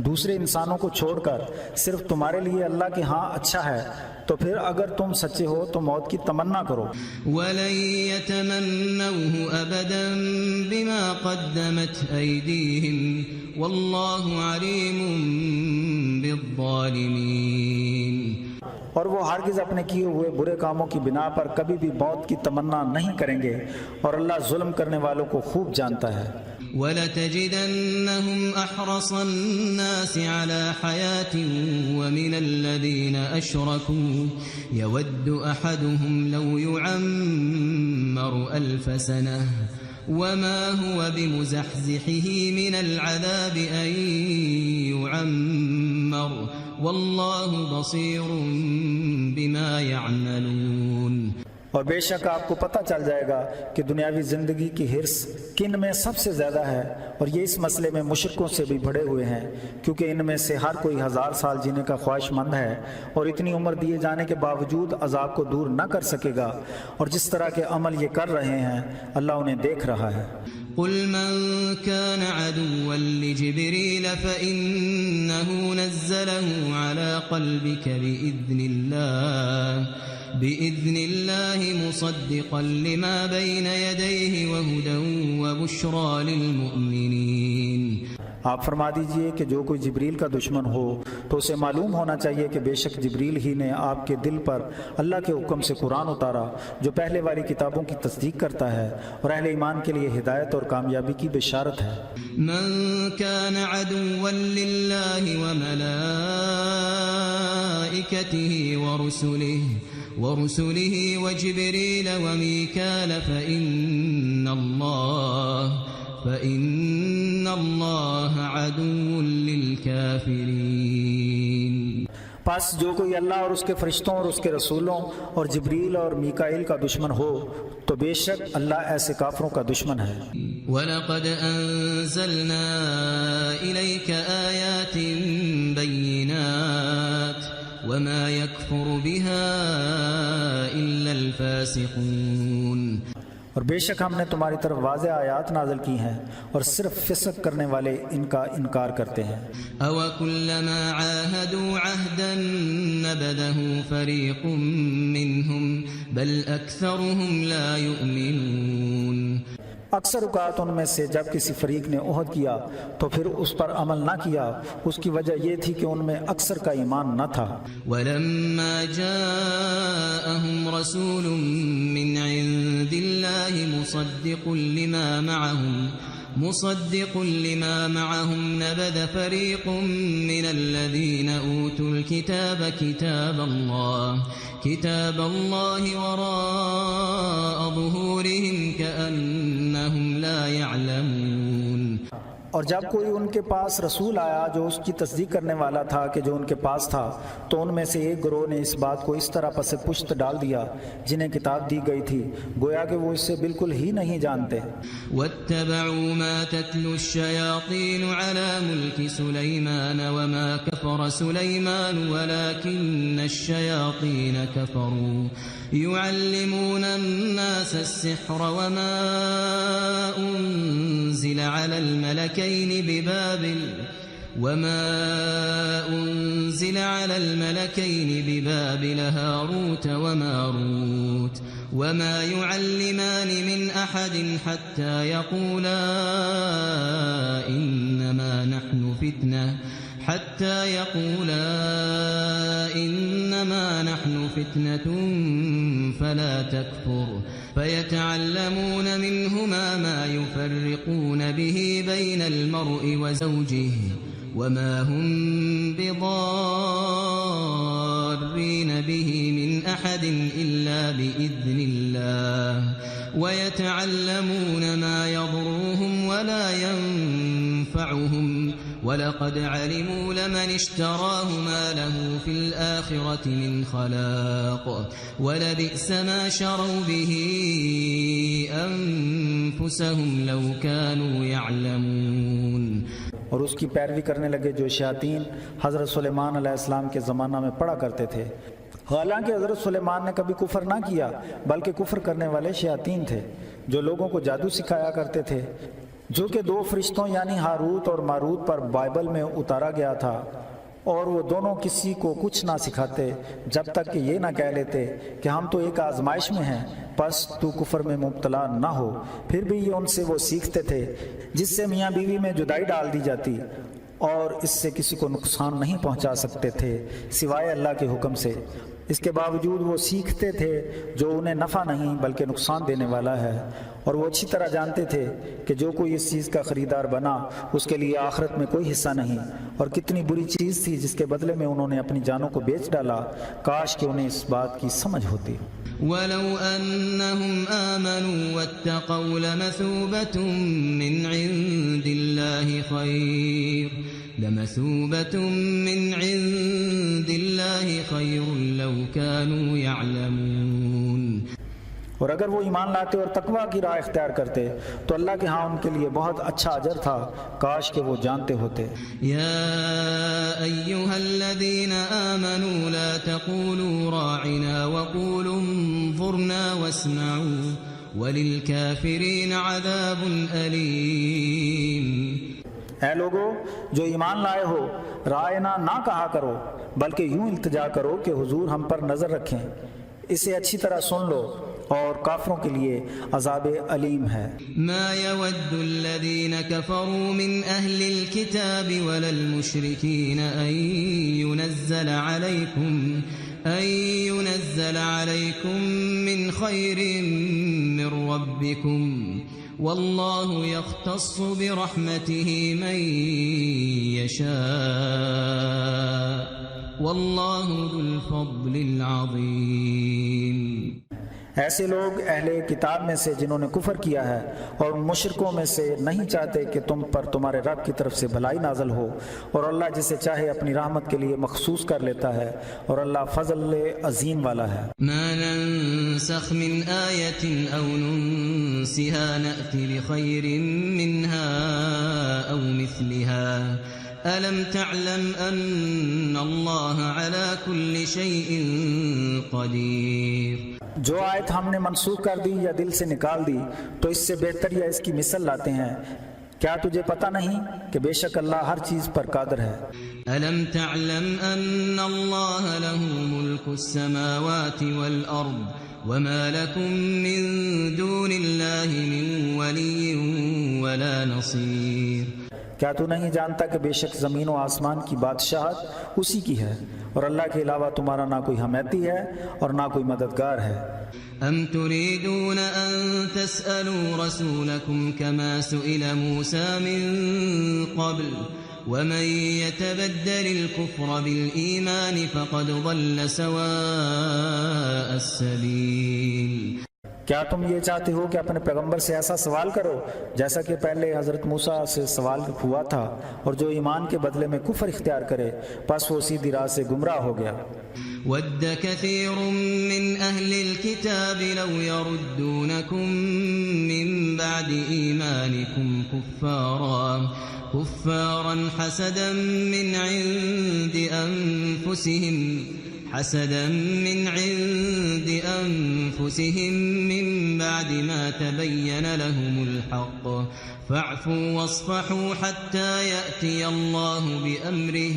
دوسرے انسانوں کو چھوڑ کر صرف تمہارے لیے اللہ کے ہاں اچھا ہے تو پھر اگر تم سچے ہو تو موت کی تمنا کرو۔ وَلَن يَتَمَنَّوْهُ أَبَدًا بِمَا قَدَّمَتْ أَيْدِيهِمْ وَاللَّهُ عَلِيمٌ بِالظَّالِمِينَ۔ اور وہ ہرگز اپنے کیے ہوئے برے کاموں کی بنا پر کبھی بھی موت کی تمنا نہیں کریں گے، اور اللہ ظلم کرنے والوں کو خوب جانتا ہے۔ وَلَتَجِدَنَّهُمْ أَحْرَصَ النَّاسِ عَلَى حَيَاةٍ وَمِنَ الَّذِينَ أَشْرَكُوا يَوَدُّ أَحَدُهُمْ لَوْ يُعَمَّرُ أَلْفَ سَنَةٍ وَمَا هُوَ بِمُزَحْزِحِهِ مِنَ الْعَذَابِ أَن يُعَمَّرَ وَاللَّهُ بَصِيرٌ بِمَا يَعْمَلُونَ۔ اور بے شک آپ کو پتہ چل جائے گا کہ دنیاوی زندگی کی حرص کن میں سب سے زیادہ ہے، اور یہ اس مسئلے میں مشرکوں سے بھی بڑھے ہوئے ہیں، کیونکہ ان میں سے ہر کوئی 1000 سال جینے کا خواہش مند ہے، اور اتنی عمر دیے جانے کے باوجود عذاب کو دور نہ کر سکے گا، اور جس طرح کے عمل یہ کر رہے ہیں اللہ انہیں دیکھ رہا ہے۔ قل من كان عدوا لجبريل فإنه نزله على قلبك بإذن الله مصدقا لما بين يديه وهدى وبشرى للمؤمنين۔ آپ فرما دیجئے کہ جو کوئی جبریل کا دشمن ہو تو اسے معلوم ہونا چاہیے کہ بے شک جبریل ہی نے آپ کے دل پر اللہ کے حکم سے قرآن اتارا، جو پہلے والی کتابوں کی تصدیق کرتا ہے اور اہل ایمان کے لیے ہدایت اور کامیابی کی بشارت ہے۔ من كان عدوا لله وملائكته ورسله وجبريل وميكال فإن الله عدو للكافرين۔ پس جو کوئی اللہ اور اس کے فرشتوں اور اس کے رسولوں اور جبریل اور میکائیل کا دشمن ہو تو بے شک اللہ ایسے کافروں کا دشمن ہے۔ وَلَقَدْ أَنزَلْنَا إِلَيْكَ آيَاتٍ بَيِّنَاتٍ وَمَا يَكْفُرُ بِهَا إِلَّا الْفَاسِقُونَ۔ اور بے شک ہم نے تمہاری طرف واضح آیات نازل کی ہیں اور صرف فسق کرنے والے ان کا انکار کرتے ہیں۔ أَوَكُلَّمَا عَاهَدُوا عَهْدًا نَبَذَهُ فَرِيقٌ مِّنْهُمْ بَلْ أَكْثَرُهُمْ لَا يُؤْمِنُونَ۔ اکثر اوقات ان میں سے جب کسی فریق نے عہد کیا تو پھر اس پر عمل نہ کیا، اس کی وجہ یہ تھی کہ ان میں اکثر کا ایمان نہ تھا۔ وَلَمَّا جَاءَهُمْ رَسُولٌ مِّنْ عِندِ اللَّهِ مُصَدِّقٌ لِمَا مَعَهُمْ نَبَذَ فَرِيقٌ مِّنَ الَّذِينَ أُوتُوا الْكِتَابَ كِتَابَ اللَّهِ وَرَاءَ ظُهُورِهِمْ كَأَنَّهُمْ لَا يَعْلَمُونَ۔ اور جب کوئی ان کے پاس رسول آیا جو اس کی تصدیق کرنے والا تھا کہ جو ان کے پاس تھا، تو ان میں سے ایک گروہ نے اس بات کو اس طرح پس پشت ڈال دیا جنہیں کتاب دی گئی تھی، گویا کہ وہ اس سے بالکل ہی نہیں جانتے۔ وَاتَّبَعُوا مَا تَتْلُو الشَّيَاطِينُ عَلَى مُلْكِ سُلَيْمَانَ وَمَا كَفَرَ سُلَيْمَانُ وَلَكِنَّ الشَّيَاطِينَ كَفَرُوا يُعَلِّمُونَ النَّاسَ السِّحْرَ وَمَا أُنزِلَ عَلَى الملكين ببابل هاروت وماروت وما يعلمان من أحد حتى يقولا إنما نحن فتنة فلا تكفر فيتعلمون منهما ما يفرقون به بين المرء وزوجه وما هم بضارين به من أحد إلا بإذن الله ويتعلمون ما يضرهم ولا ينفعهم وَلَقَدْ عَلِمُوا لَمَنِ اشْتَرَاهُ مَا لَهُ فِي الْآخِرَةِ مِنْ خَلَاقٍ وَلَبِئْسَ مَا شَرَوْا بِهِ أَنفُسَهُمْ لَوْ كَانُوا يَعْلَمُونَ۔ اور اس کی پیروی کرنے لگے جو شیاطین حضرت سلیمان علیہ السلام کے زمانہ میں پڑھا کرتے تھے، حالانکہ حضرت سلیمان نے کبھی کفر نہ کیا بلکہ کفر کرنے والے شیاطین تھے جو لوگوں کو جادو سکھایا کرتے تھے، جو کہ 2 فرشتوں یعنی ہاروت اور ماروت پر بائبل میں اتارا گیا تھا، اور وہ دونوں کسی کو کچھ نہ سکھاتے جب تک کہ یہ نہ کہہ لیتے کہ ہم تو ایک آزمائش میں ہیں، پس تو کفر میں مبتلا نہ ہو۔ پھر بھی یہ ان سے وہ سیکھتے تھے جس سے میاں بیوی میں جدائی ڈال دی جاتی، اور اس سے کسی کو نقصان نہیں پہنچا سکتے تھے سوائے اللہ کے حکم سے۔ اس کے باوجود وہ سیکھتے تھے جو انہیں نفع نہیں بلکہ نقصان دینے والا ہے، اور وہ اچھی طرح جانتے تھے کہ جو کوئی اس چیز کا خریدار بنا اس کے لیے آخرت میں کوئی حصہ نہیں، اور کتنی بری چیز تھی جس کے بدلے میں انہوں نے اپنی جانوں کو بیچ ڈالا، کاش کہ انہیں اس بات کی سمجھ ہوتی۔ وَلَوْ أَنَّهُمْ آمَنُوا وَاتَّقَوْا لَمَثُوبَةٌ مِّنْ عِندِ اللَّهِ خَيْرٌ لَوْ كَانُوا يَعْلَمُونَ۔ اور اگر وہ ایمان لاتے اور تقویٰ کی راہ اختیار کرتے تو اللہ کے ہاں ان کے لیے بہت اچھا اجر تھا، کاش کہ وہ جانتے ہوتے۔ یا ایھا الذین آمنوا لا تقولوا راعنا وقولوا انظرنا واسمعوا وللکافرین عذاب علیم۔ اے لوگو جو ایمان لائے ہو، رائنا نہ کہا کرو بلکہ یوں التجا کرو کہ حضور ہم پر نظر رکھیں، اسے اچھی طرح سن لو، اور کافروں کے لیے عذاب علیم ہے۔ ما يود الذين كفروا من أهل الكتاب ولا المشركين أن ينزل عليكم من خير من ربكم والله يختص برحمته من يشاء والله ذو الفضل العظيم۔ ایسے لوگ اہل کتاب میں سے جنہوں نے کفر کیا ہے اور مشرکوں میں سے نہیں چاہتے کہ تم پر تمہارے رب کی طرف سے بھلائی نازل ہو، اور اللہ جسے چاہے اپنی رحمت کے لیے مخصوص کر لیتا ہے، اور اللہ فضل عظیم والا ہے۔ ما ننسخ من آیت او ننسها نأت بخیر منها او مثلها ألم تعلم أن الله على كل شيء قدير۔ جو آیت ہم نے منسوخ کر دی یا دل سے نکال دی تو اس سے بہتر یا اس کی مثل لاتے ہیں، کیا تجھے پتہ نہیں کہ بے شک اللہ ہر چیز پر قادر ہے۔ ألم تعلم أن الله له ملك السماوات والأرض وما لكم من دون الله من ولي ولا نصير۔ کیا تو نہیں جانتا کہ بے شک زمین و آسمان کی بادشاہت اسی کی ہے، اور اللہ کے علاوہ تمہارا نہ کوئی حمیتی ہے اور نہ کوئی مددگار ہے۔ ام تريدون ان تسألوا رسولكم كما سئل موسى من قبل ومن يتبدل الكفر بالإيمان فقد ضل سواء السبيل۔ کیا تم یہ چاہتے ہو کہ اپنے پیغمبر سے ایسا سوال کرو جیسا کہ پہلے حضرت موسیٰ سے سوال ہوا تھا، اور جو ایمان کے بدلے میں کفر اختیار کرے پس وہ سیدھی راہ سے گمراہ ہو گیا۔ ود كثير من أهل الكتاب لو يردونكم من بعد إيمانكم كفارا حسدا من عند أنفسهم من بعد ما تبين لهم الحق فاعفوا واصفحوا حتى يأتي الله بأمره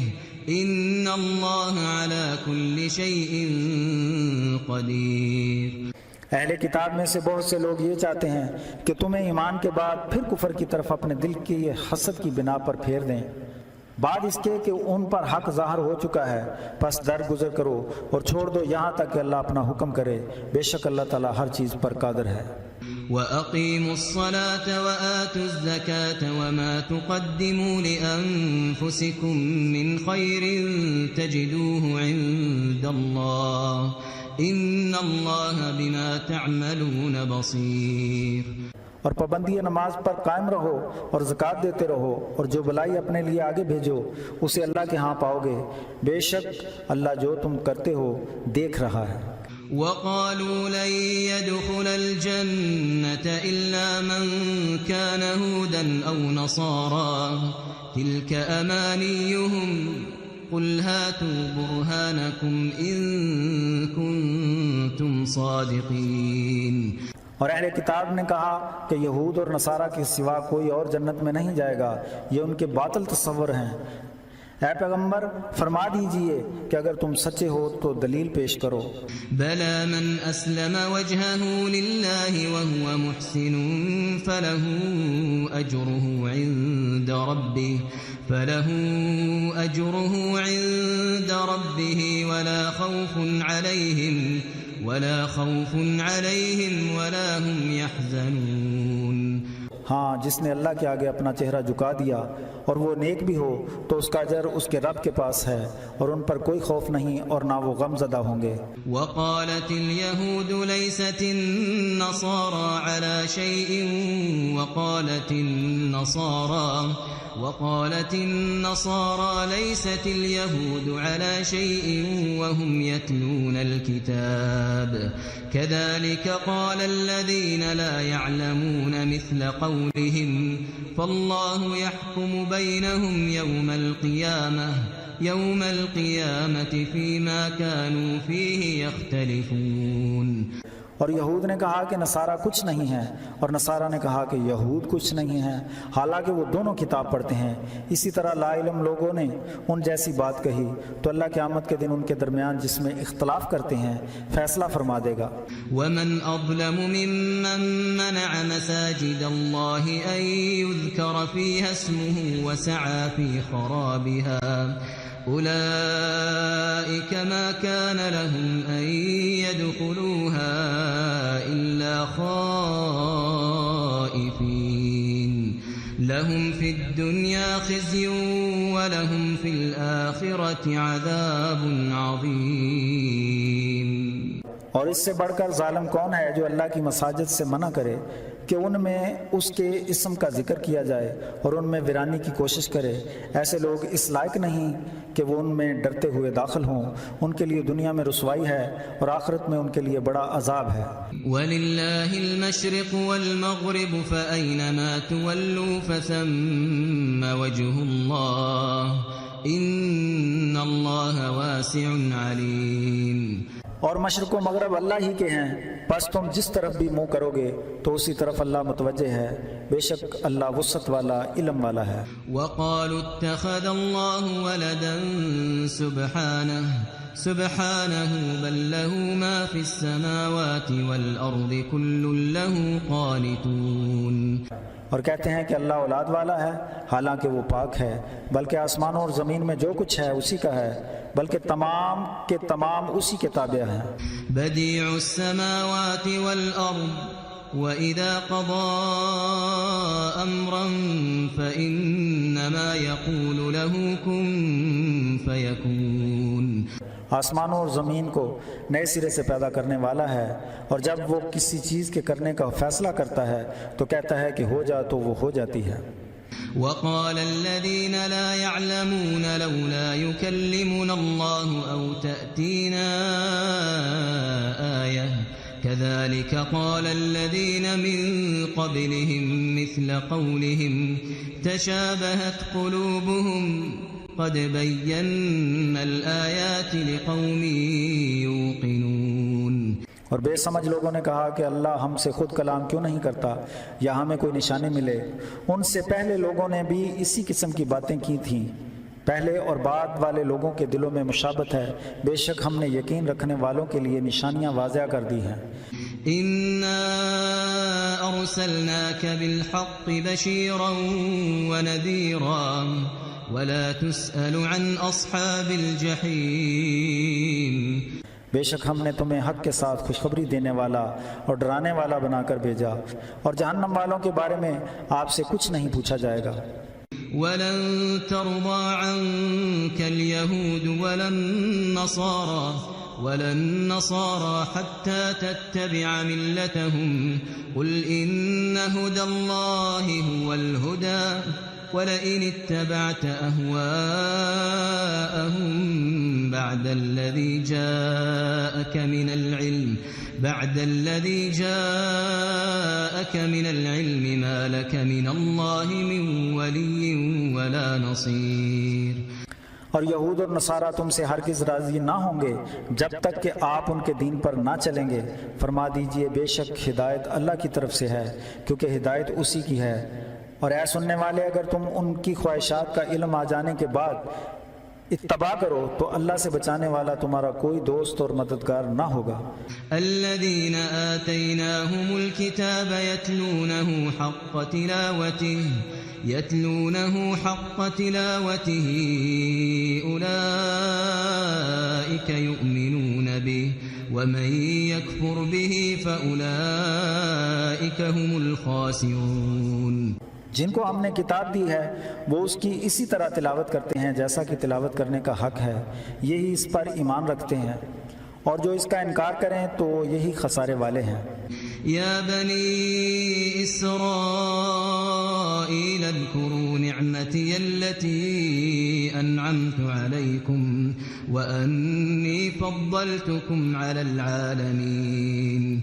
إن الله على كل شيء قدير۔ اہل کتاب میں سے بہت سے لوگ یہ چاہتے ہیں کہ تمہیں ایمان کے بعد پھر کفر کی طرف اپنے دل کی حسد کی بنا پر پھیر دیں، بعد اس کے کہ ان پر حق ظاہر ہو چکا ہے، پس درگزر کرو اور چھوڑ دو یہاں تک کہ اللہ اپنا حکم کرے، بے شک اللہ تعالیٰ ہر چیز پر قادر ہے۔ وَأَقِيمُوا الصَّلَاةَ وَآتُوا الزَّكَاةَ وَمَا تُقَدِّمُوا لِأَنفُسِكُم مِّنْ خَيْرٍ تَجِدُوهُ عِندَ اللَّهِ إِنَّ اللَّهَ بِمَا تَعْمَلُونَ بَصِيرٌ۔ اور پابندی نماز پر قائم رہو اور زکوٰۃ دیتے رہو، اور جو بلائی اپنے لیے آگے بھیجو اسے اللہ کے ہاں پاؤ گے، بے شک اللہ جو تم کرتے ہو دیکھ رہا ہے۔ وَقَالُوا لَن يَدْخُلَ الْجَنَّةَ إِلَّا مَن كَانَ هُودًا أَوْ نَصَارَىٰ تِلْكَ أَمَانِيُّهُمْ قُلْ هَاتُوا بُرْهَانَكُمْ إِن كُنتُمْ صَادِقِينَ۔ اور اہل کتاب نے کہا کہ یہود اور نصارہ کے سوا کوئی اور جنت میں نہیں جائے گا، یہ ان کے باطل تصور ہیں۔ اے پیغمبر فرما دیجئے کہ اگر تم سچے ہو تو دلیل پیش کرو۔ بلی من اسلم وجهه للہ وهو محسن فله اجره عند ربه ولا خوف عليهم ولا هم يحزنون. ہاں جس نے اللہ کے آگے اپنا چہرہ جھکا دیا اور وہ نیک بھی ہو تو اس کا اجر اس کے رب کے پاس ہے اور ان پر کوئی خوف نہیں اور نہ وہ غم زدہ ہوں گے. وقالت اليهود ليست النصارى على شيء وقالت النصارى ليست اليهود على شيء وهم يتلون الكتاب كذلك قال الذين لا يعلمون مثل قولهم فالله يحكم بينهم يوم القيامة فيما كانوا فيه يختلفون. اور یہود نے کہا کہ نصارہ کچھ نہیں ہے اور نصارہ نے کہا کہ یہود کچھ نہیں ہے حالانکہ وہ دونوں کتاب پڑھتے ہیں. اسی طرح لا علم لوگوں نے ان جیسی بات کہی تو اللہ قیامت کے دن ان کے درمیان جس میں اختلاف کرتے ہیں فیصلہ فرما دے گا. ومن اظلم ممن منع مساجد الله ان يذكر فيها اسمه وسعى في خرابها أولئك ما كان لهم أن يدخلوها إلا خائفين لهم في الدنيا خزي ولهم في الآخرة عذاب عظيم. اور اس سے بڑھ کر ظالم کون ہے جو اللہ کی مساجد سے منع کرے کہ ان میں اس کے اسم کا ذکر کیا جائے اور ان میں ویرانی کی کوشش کرے. ایسے لوگ اس لائق نہیں کہ وہ ان میں ڈرتے ہوئے داخل ہوں. ان کے لیے دنیا میں رسوائی ہے اور آخرت میں ان کے لیے بڑا عذاب ہے. وَلِلَّهِ الْمَشْرِقُ وَالْمَغْرِبُ فَأَيْنَمَا تُوَلُّوا فَثَمَّ وَجْهُ اللَّهِ إِنَّ اللَّهَ وَاسِعٌ عَلِيمٌ. اور مشرق و مغرب اللہ ہی کے ہیں پس تم جس طرف بھی منہ کرو گے تو اسی طرف اللہ متوجہ ہے. بے شک اللہ وسعت والا علم والا ہے. وقالوا اتخذ الله ولدا سبحانه بل له ما في السماوات والأرض كل له قانتون. اور کہتے ہیں کہ اللہ اولاد والا ہے حالانکہ وہ پاک ہے بلکہ آسمانوں اور زمین میں جو کچھ ہے اسی کا ہے بلکہ تمام کے تمام اسی کے تابع ہیں. بدیع السماوات والارض وَإِذَا قَضَى أَمْرًا فَإِنَّمَا يَقُولُ لَهُ كُن فَيَكُونُ. آسمانوں اور زمین کو نئے سرے سے پیدا کرنے والا ہے اور جب وہ کسی چیز کے کرنے کا فیصلہ کرتا ہے تو کہتا ہے کہ ہو جا تو وہ ہو جاتی ہے. وقال الذين لا يعلمون لولا يكلمنا الله أو تأتينا آية كذلك قال الذين من قبلهم مثل قولهم تشابهت قلوبهم قد بينا الآيات لقوم يوقنون. اور بے سمجھ لوگوں نے کہا کہ اللہ ہم سے خود کلام کیوں نہیں کرتا یا ہمیں کوئی نشانی ملے. ان سے پہلے لوگوں نے بھی اسی قسم کی باتیں کی تھیں. پہلے اور بعد والے لوگوں کے دلوں میں مشابہت ہے. بے شک ہم نے یقین رکھنے والوں کے لیے نشانیاں واضح کر دی ہیں. إنا أرسلناك بالحق بشيرا ونذيرا ولا تسأل عن أصحاب الجحيم. بے شک ہم نے تمہیں حق کے ساتھ خوشخبری دینے والا اور ڈرانے والا بنا کر بھیجا اور جہنم والوں کے بارے میں آپ سے کچھ نہیں پوچھا جائے گا. ولن ترضى عنك اليهود ولا النصارى حتى تتبع ملتهم قل إن هدى الله هو الهدى ولئن اتبعت أهواءهم بعد الذي جاءك من العلم ما لك من الله من ولي ولا نصير. اور یہود اور نصارہ تم سے ہرگز راضی نہ ہوں گے جب تک کہ آپ ان کے دین پر نہ چلیں گے. فرما دیجئے بے شک ہدایت اللہ کی طرف سے ہے کیونکہ ہدایت اسی کی ہے. اور اے سننے والے اگر تم ان کی خواہشات کا علم آ جانے کے بعد اتباع کرو تو اللہ سے بچانے والا تمہارا کوئی دوست اور مددگار نہ ہوگا. الذين آتيناهم الكتاب يتلونه حق تلاوته أولئك ومن يكفر به فأولئك هم الخاسرون۔ جن کو ہم نے کتاب دی ہے وہ اس کی اسی طرح تلاوت کرتے ہیں جیسا کہ تلاوت کرنے کا حق ہے، یہی اس پر ایمان رکھتے ہیں، اور جو اس کا انکار کریں تو یہی خسارے والے ہیں۔ یا بنی اسرائیل اذکروا نعمتی التي انعمت علیکم وانی فضلتکم علی العالمین۔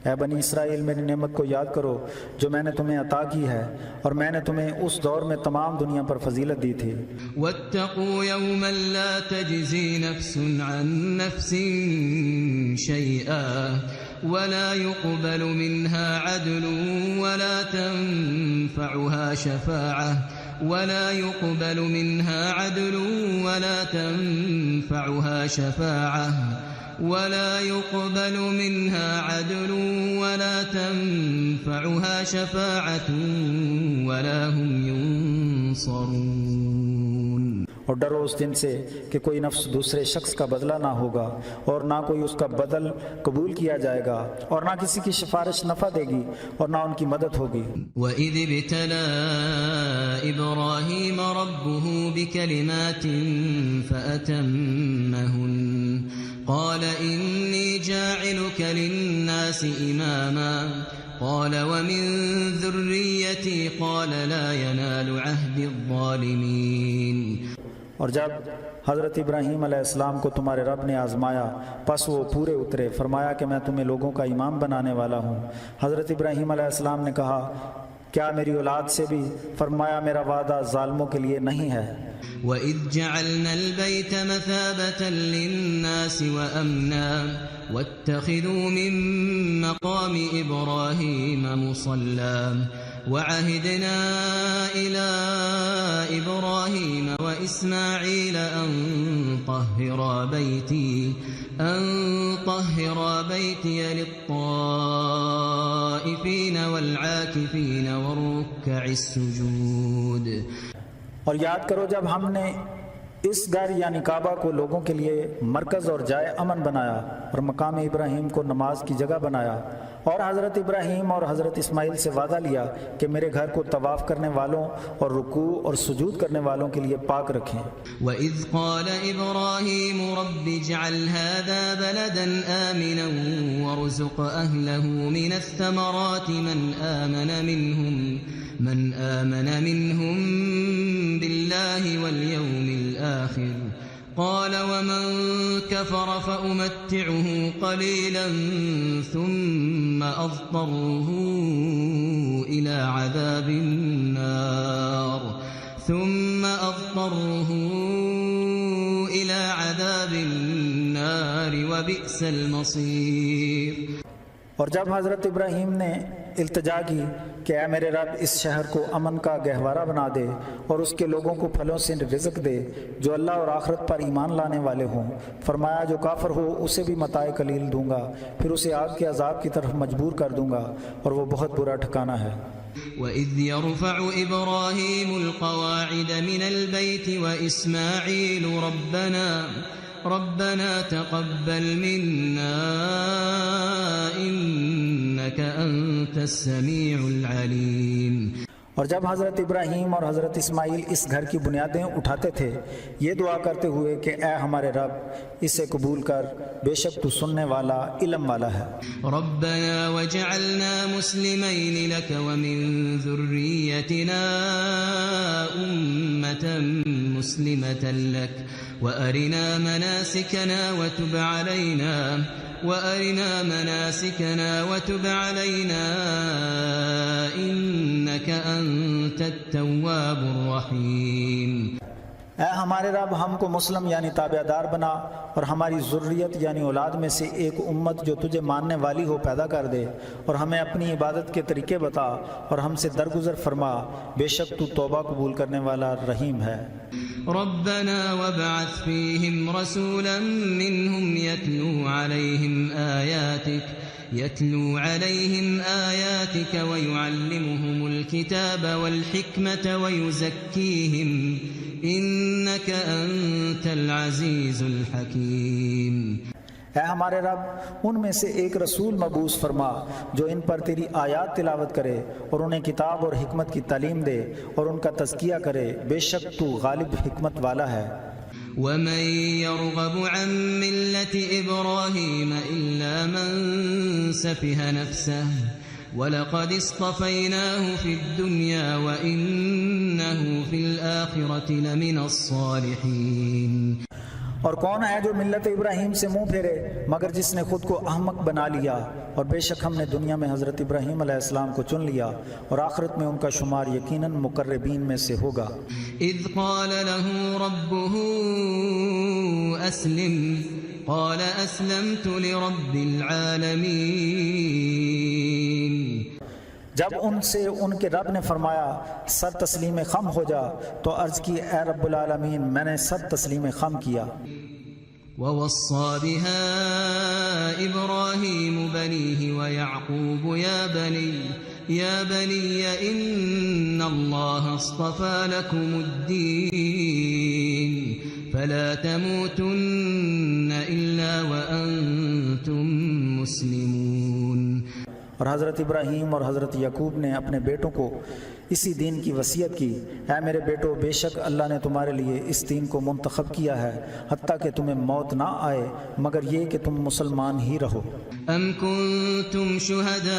اے بنی اسرائیل، میری نعمت کو یاد کرو جو میں نے تمہیں عطا کی ہے، اور میں نے تمہیں اس دور میں تمام دنیا پر فضیلت دی تھی۔ واتقوا یوما لا تجزی نفس عن نفس شیئا ولا يقبل منها عدل ولا تنفعها شفاعة ولا يقبل منها عدل ولا تنفعها شفاعة ولا هم ينصرون۔ اور ڈرو اس دن سے کہ کوئی نفس دوسرے شخص کا بدلہ نہ ہوگا، اور نہ کوئی اس کا بدل قبول کیا جائے گا، اور نہ کسی کی سفارش نفع دے گی، اور نہ ان کی مدد ہوگی۔ وَإِذِ ابْتَلَىٰ إِبْرَاهِيمَ رَبُّهُ بِكَلِمَاتٍ فَأَتَمَّهُنَّ قَالَ إِنِّي جَاعِلُكَ لِلنَّاسِ إِمَامًا قَالَ وَمِن ذُرِّيَّتِي قَالَ لَا يَنَالُ عَهْدِ الظَّالِمِينَ۔ اور جب حضرت ابراہیم علیہ السلام کو تمہارے رب نے آزمایا پس وہ پورے اترے، فرمایا کہ میں تمہیں لوگوں کا امام بنانے والا ہوں۔ حضرت ابراہیم علیہ السلام نے کہا کیا میری اولاد سے بھی؟ فرمایا میرا وعدہ ظالموں کے لیے نہیں ہے۔ وَإِذْ جَعَلْنَا الْبَيْتَ مَثَابَةً لِلنَّاسِ وَأَمْنًا وَاتَّخِذُوا مِن مَّقَامِ إِبْرَاهِيمَ مُصَلًّى وَعَهِدْنَا إِلَىٰ إِبْرَاهِيمَ وَإِسْمَاعِيلَ أَن طَهِّرَا بَيْتِيَ لِلطَّائِفِينَ وَالْعَاكِفِينَ وَالرُّكَّعِ السُّجُودِ۔ اور یاد کرو جب ہم نے اس گھر یعنی کعبہ کو لوگوں کے لیے مرکز اور جائے امن بنایا، اور مقام ابراہیم کو نماز کی جگہ بنایا، اور حضرت ابراہیم اور حضرت اسماعیل سے وعدہ لیا کہ میرے گھر کو طواف کرنے والوں اور رکوع اور سجود کرنے والوں کے لیے پاک رکھیں۔ وَإِذْ قَالَ إِبْرَاهِيمُ رَبِّ اجْعَلْ هَٰذَا بَلَدًا آمِنًا وَارْزُقْ أَهْلَهُ مِنَ الثَّمَرَاتِ من آمن منهم بالله واليوم الآخر قال ومن كفر فأمتعه قليلا ثم أضطره إلى عذاب النار وبئس المصير۔ اور جب حضرت ابراہیم نے التجا کی کہ اے میرے رب اس شہر کو امن کا گہوارہ بنا دے اور اس کے لوگوں کو پھلوں سے رزق دے جو اللہ اور آخرت پر ایمان لانے والے ہوں، فرمایا جو کافر ہو اسے بھی متاع قلیل دوں گا، پھر اسے آگ کے عذاب کی طرف مجبور کر دوں گا، اور وہ بہت برا ٹھکانہ ہے۔ وَإِذْ يَرْفَعُ إِبْرَاهِيمُ الْقَوَاعِدَ مِنَ الْبَيْتِ وَإِسْمَاعِيلُ رَبَّنَا تَقَبَّلْ مِنَّا إِنَّكَ أَنتَ السَّمِيعُ الْعَلِيمُ۔ اور جب حضرت ابراہیم اور حضرت اسماعیل اس گھر کی بنیادیں اٹھاتے تھے یہ دعا کرتے ہوئے کہ اے ہمارے رب اسے قبول کر، بے شک تو سننے والا علم والا ہے۔ ربنا وجعلنا مسلمين لك ومن ذريتنا أمة مسلمة لك وأرنا مناسكنا وتب علينا إنك أنت التواب الرحيم۔ اے ہمارے رب ہم کو مسلم یعنی تابع دار بنا اور ہماری ذریت یعنی اولاد میں سے ایک امت جو تجھے ماننے والی ہو پیدا کر دے، اور ہمیں اپنی عبادت کے طریقے بتا اور ہم سے درگزر فرما، بے شک تو توبہ قبول کرنے والا رحیم ہے۔ ربنا وابعث فيهم رسولا منهم يتلو عليهم آياتك ويعلمهم الكتاب والحكمة ويزكيهم إنك أنت العزيز الحكيم۔ اے ہمارے رب ان میں سے ایک رسول مبعوث فرما جو ان پر تیری آیات تلاوت کرے اور انہیں کتاب اور حکمت کی تعلیم دے اور ان کا تزکیہ کرے، بے شک تو غالب حکمت والا ہے۔ وَمَن يَرْغَبُ عَن مِّلَّةِ إِبْرَاهِيمَ إِلَّا مَن سَفِهَ نَفْسَهُ وَلَقَدِ اصْطَفَيْنَاهُ فِي الدُّنْيَا وَإِنَّهُ فِي الْآخِرَةِ لَمِنَ الصَّالِحِينَ۔ اور کون ہے جو ملت ابراہیم سے منہ پھیرے مگر جس نے خود کو احمق بنا لیا، اور بے شک ہم نے دنیا میں حضرت ابراہیم علیہ السلام کو چن لیا اور آخرت میں ان کا شمار یقیناً مقربین میں سے ہوگا۔ اذ قال له ربه اسلم قال اسلمت لرب العالمین۔ جب ان سے ان کے رب نے فرمایا سر تسلیم خم ہو جا تو عرض کی اے رب العالمین میں نے سر تسلیم خم کیا۔ وَوَصَّى بِهَا إِبْرَاهِيمُ بَنِيهِ وَيَعْقُوبُ يَا بَنِيَّ إِنَّ اللَّهَ اصْطَفَى لَكُمُ الدِّينَ فَلَا تَمُوتُنَّ إِلَّا وَأَنْتُمْ مُسْلِمُونَ۔ اور حضرت ابراہیم اور حضرت یعقوب نے اپنے بیٹوں کو اسی دین کی وصیت کی، اے میرے بیٹو بے شک اللہ نے تمہارے لیے اس دین کو منتخب کیا ہے حتیٰ کہ تمہیں موت نہ آئے مگر یہ کہ تم مسلمان ہی رہو۔ ام کنتم شہداء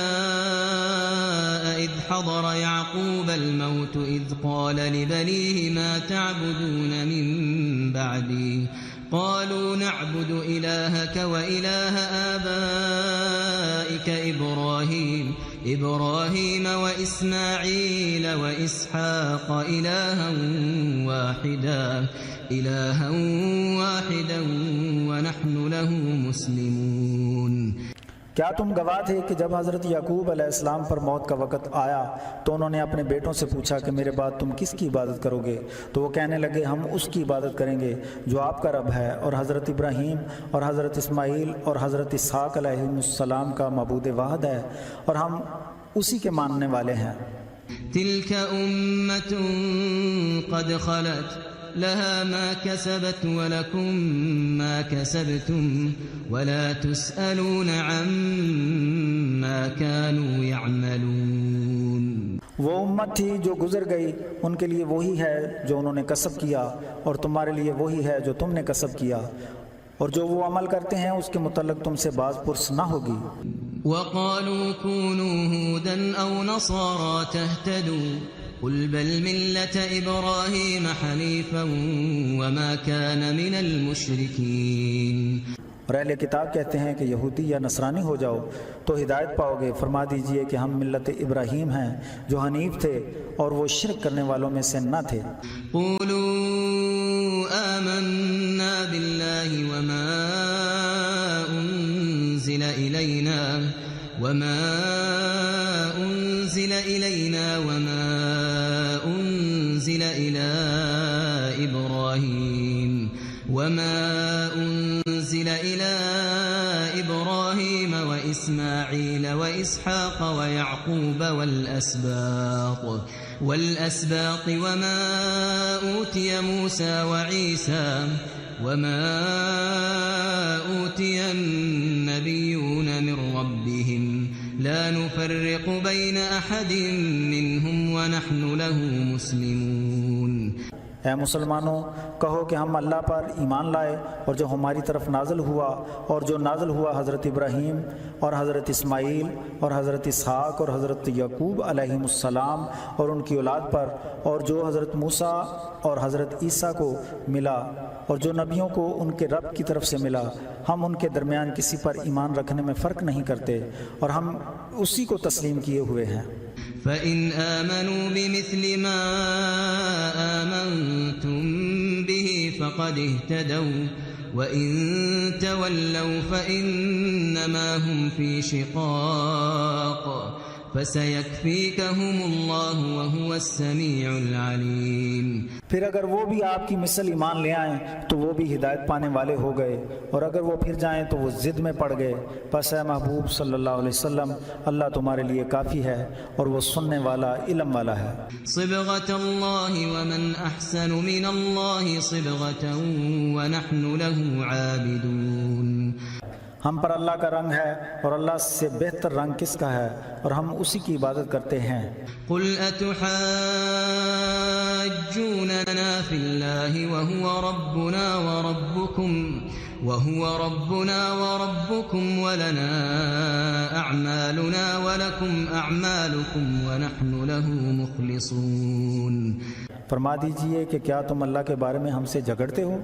اذ حضر یعقوب الموت اذ قال لبنیہ ما تعبدون من بعدی قالوا نعبد إلهك وإله آبائك إبراهيم وإسماعيل وإسحاق إلها واحدا ونحن له مسلمون۔ کیا تم گواہ تھے کہ جب حضرت یعقوب علیہ السلام پر موت کا وقت آیا تو انہوں نے اپنے بیٹوں سے پوچھا کہ میرے بعد تم کس کی عبادت کرو گے؟ تو وہ کہنے لگے ہم اس کی عبادت کریں گے جو آپ کا رب ہے، اور حضرت ابراہیم اور حضرت اسماعیل اور حضرت اسحاق علیہ السلام کا معبود واحد ہے اور ہم اسی کے ماننے والے ہیں۔ تلك أمة قد خلت لها ما كسبت ولكم ما كسبتم ولا تسألون عما كانوا يعملون۔ وہ امت تھی جو گزر گئی، ان کے لیے وہی ہے جو انہوں نے کسب کیا اور تمہارے لیے وہی ہے جو تم نے کسب کیا، اور جو وہ عمل کرتے ہیں اس کے متعلق تم سے باز پرس نہ ہوگی۔ وقالوا كونوا هودا أو نصارى تهتدوا قل بل ملة إبراهيم حنيفا وما كان من المشركين۔ اور اہل کتاب کہتے ہیں کہ یہودی یا نصرانی ہو جاؤ تو ہدایت پاؤ گے، فرما دیجئے کہ ہم ملت ابراہیم ہیں جو حنیف تھے اور وہ شرک کرنے والوں میں سے نہ تھے۔ قولوا آمنا بالله وما أنزل إلينا وما أنزل إلى إبراهيم وإسماعيل وإسحاق ويعقوب والأسباط وما أوتي موسى وعيسى وما أوتي النبيون من ربهم لا نفرق بين أحد منهم ونحن له مسلمون۔ اے مسلمانوں کہو کہ ہم اللہ پر ایمان لائے اور جو ہماری طرف نازل ہوا اور جو نازل ہوا حضرت ابراہیم اور حضرت اسماعیل اور حضرت اسحاق اور حضرت یعقوب علیہ السلام اور ان کی اولاد پر، اور جو حضرت موسیٰ اور حضرت عیسیٰ کو ملا اور جو نبیوں کو ان کے رب کی طرف سے ملا، ہم ان کے درمیان کسی پر ایمان رکھنے میں فرق نہیں کرتے اور ہم اسی کو تسلیم کیے ہوئے ہیں۔ فَإِنْ آمَنُوا بِمِثْلِ مَا آمَنْتُمْ بِهِ فَقَدِ اهْتَدَوْا وَإِنْ تَوَلَّوْا فَإِنَّمَا هُمْ فِي شِقَاقٍ فَسَيَكْفِيكَهُمُ اللَّهُ وَهُوَ السَّمِيعُ الْعَلِيمُ۔ پھر اگر وہ بھی آپ کی مثل ایمان لے آئیں تو وہ بھی ہدایت پانے والے ہو گئے، اور اگر وہ پھر جائیں تو وہ ضد میں پڑ گئے۔ پس اے محبوب صلی اللہ علیہ وسلم اللہ تمہارے لیے کافی ہے اور وہ سننے والا علم والا ہے۔ صبغۃ اللہ ومن احسن من اللہ صبغۃ ونحن له عابدون۔ ہم پر اللہ کا رنگ ہے اور اللہ سے بہتر رنگ کس کا ہے اور ہم اسی کی عبادت کرتے ہیں۔ قل اتحاجوننا فی اللہ وهو ربنا وربكم ولنا اعمالنا ولكم اعمالكم ونحن له مخلصون۔ فرما دیجئے کہ کیا تم اللہ کے بارے میں ہم سے جھگڑتے ہو؟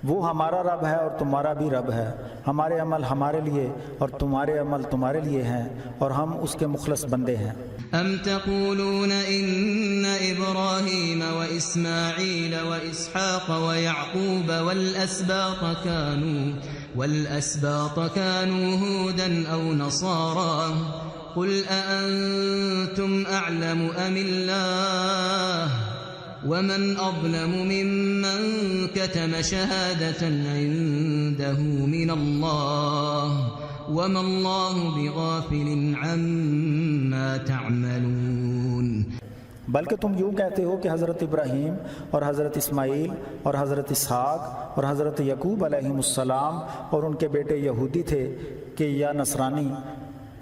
وہ ہمارا رب ہے اور تمہارا بھی رب ہے، ہمارے عمل ہمارے لیے اور تمہارے عمل تمہارے لیے ہیں اور ہم اس کے مخلص بندے ہیں۔ ام تقولون ان ابراہیم واسماعیل واسحاق ویعقوب والاسباط كانوا هودا او نصارا قل اانتم اعلم ام اللہ ومن أظلم ممن كتم شهادة عنده من الله وما الله بغافل عما تعملون۔ بلکہ تم یوں کہتے ہو کہ حضرت ابراہیم اور حضرت اسماعیل اور حضرت اسحاق اور حضرت یعقوب علیہم السلام اور ان کے بیٹے یہودی تھے کہ یا نصرانی۔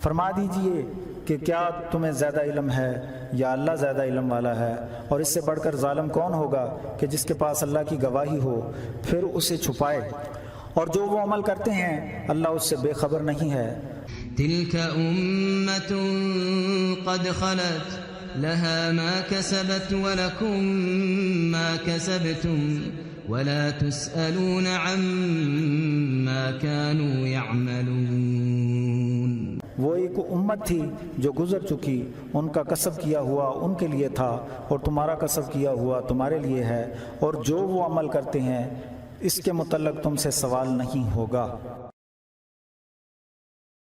فرما دیجئے کہ کیا تمہیں زیادہ علم ہے یا اللہ زیادہ علم والا ہے؟ اور اس سے بڑھ کر ظالم کون ہوگا کہ جس کے پاس اللہ کی گواہی ہو پھر اسے چھپائے، اور جو وہ عمل کرتے ہیں اللہ اس سے بے خبر نہیں ہے۔ تلك أمة قد خلت لها ما كسبت ولكم ما كسبتم ولا تسألون عما كانوا يعملون۔ وہ ایک امت تھی جو گزر چکی، ان کا کسب کیا ہوا ان کے لیے تھا اور تمہارا کسب کیا ہوا تمہارے لیے ہے، اور جو وہ عمل کرتے ہیں اس کے متعلق تم سے سوال نہیں ہوگا۔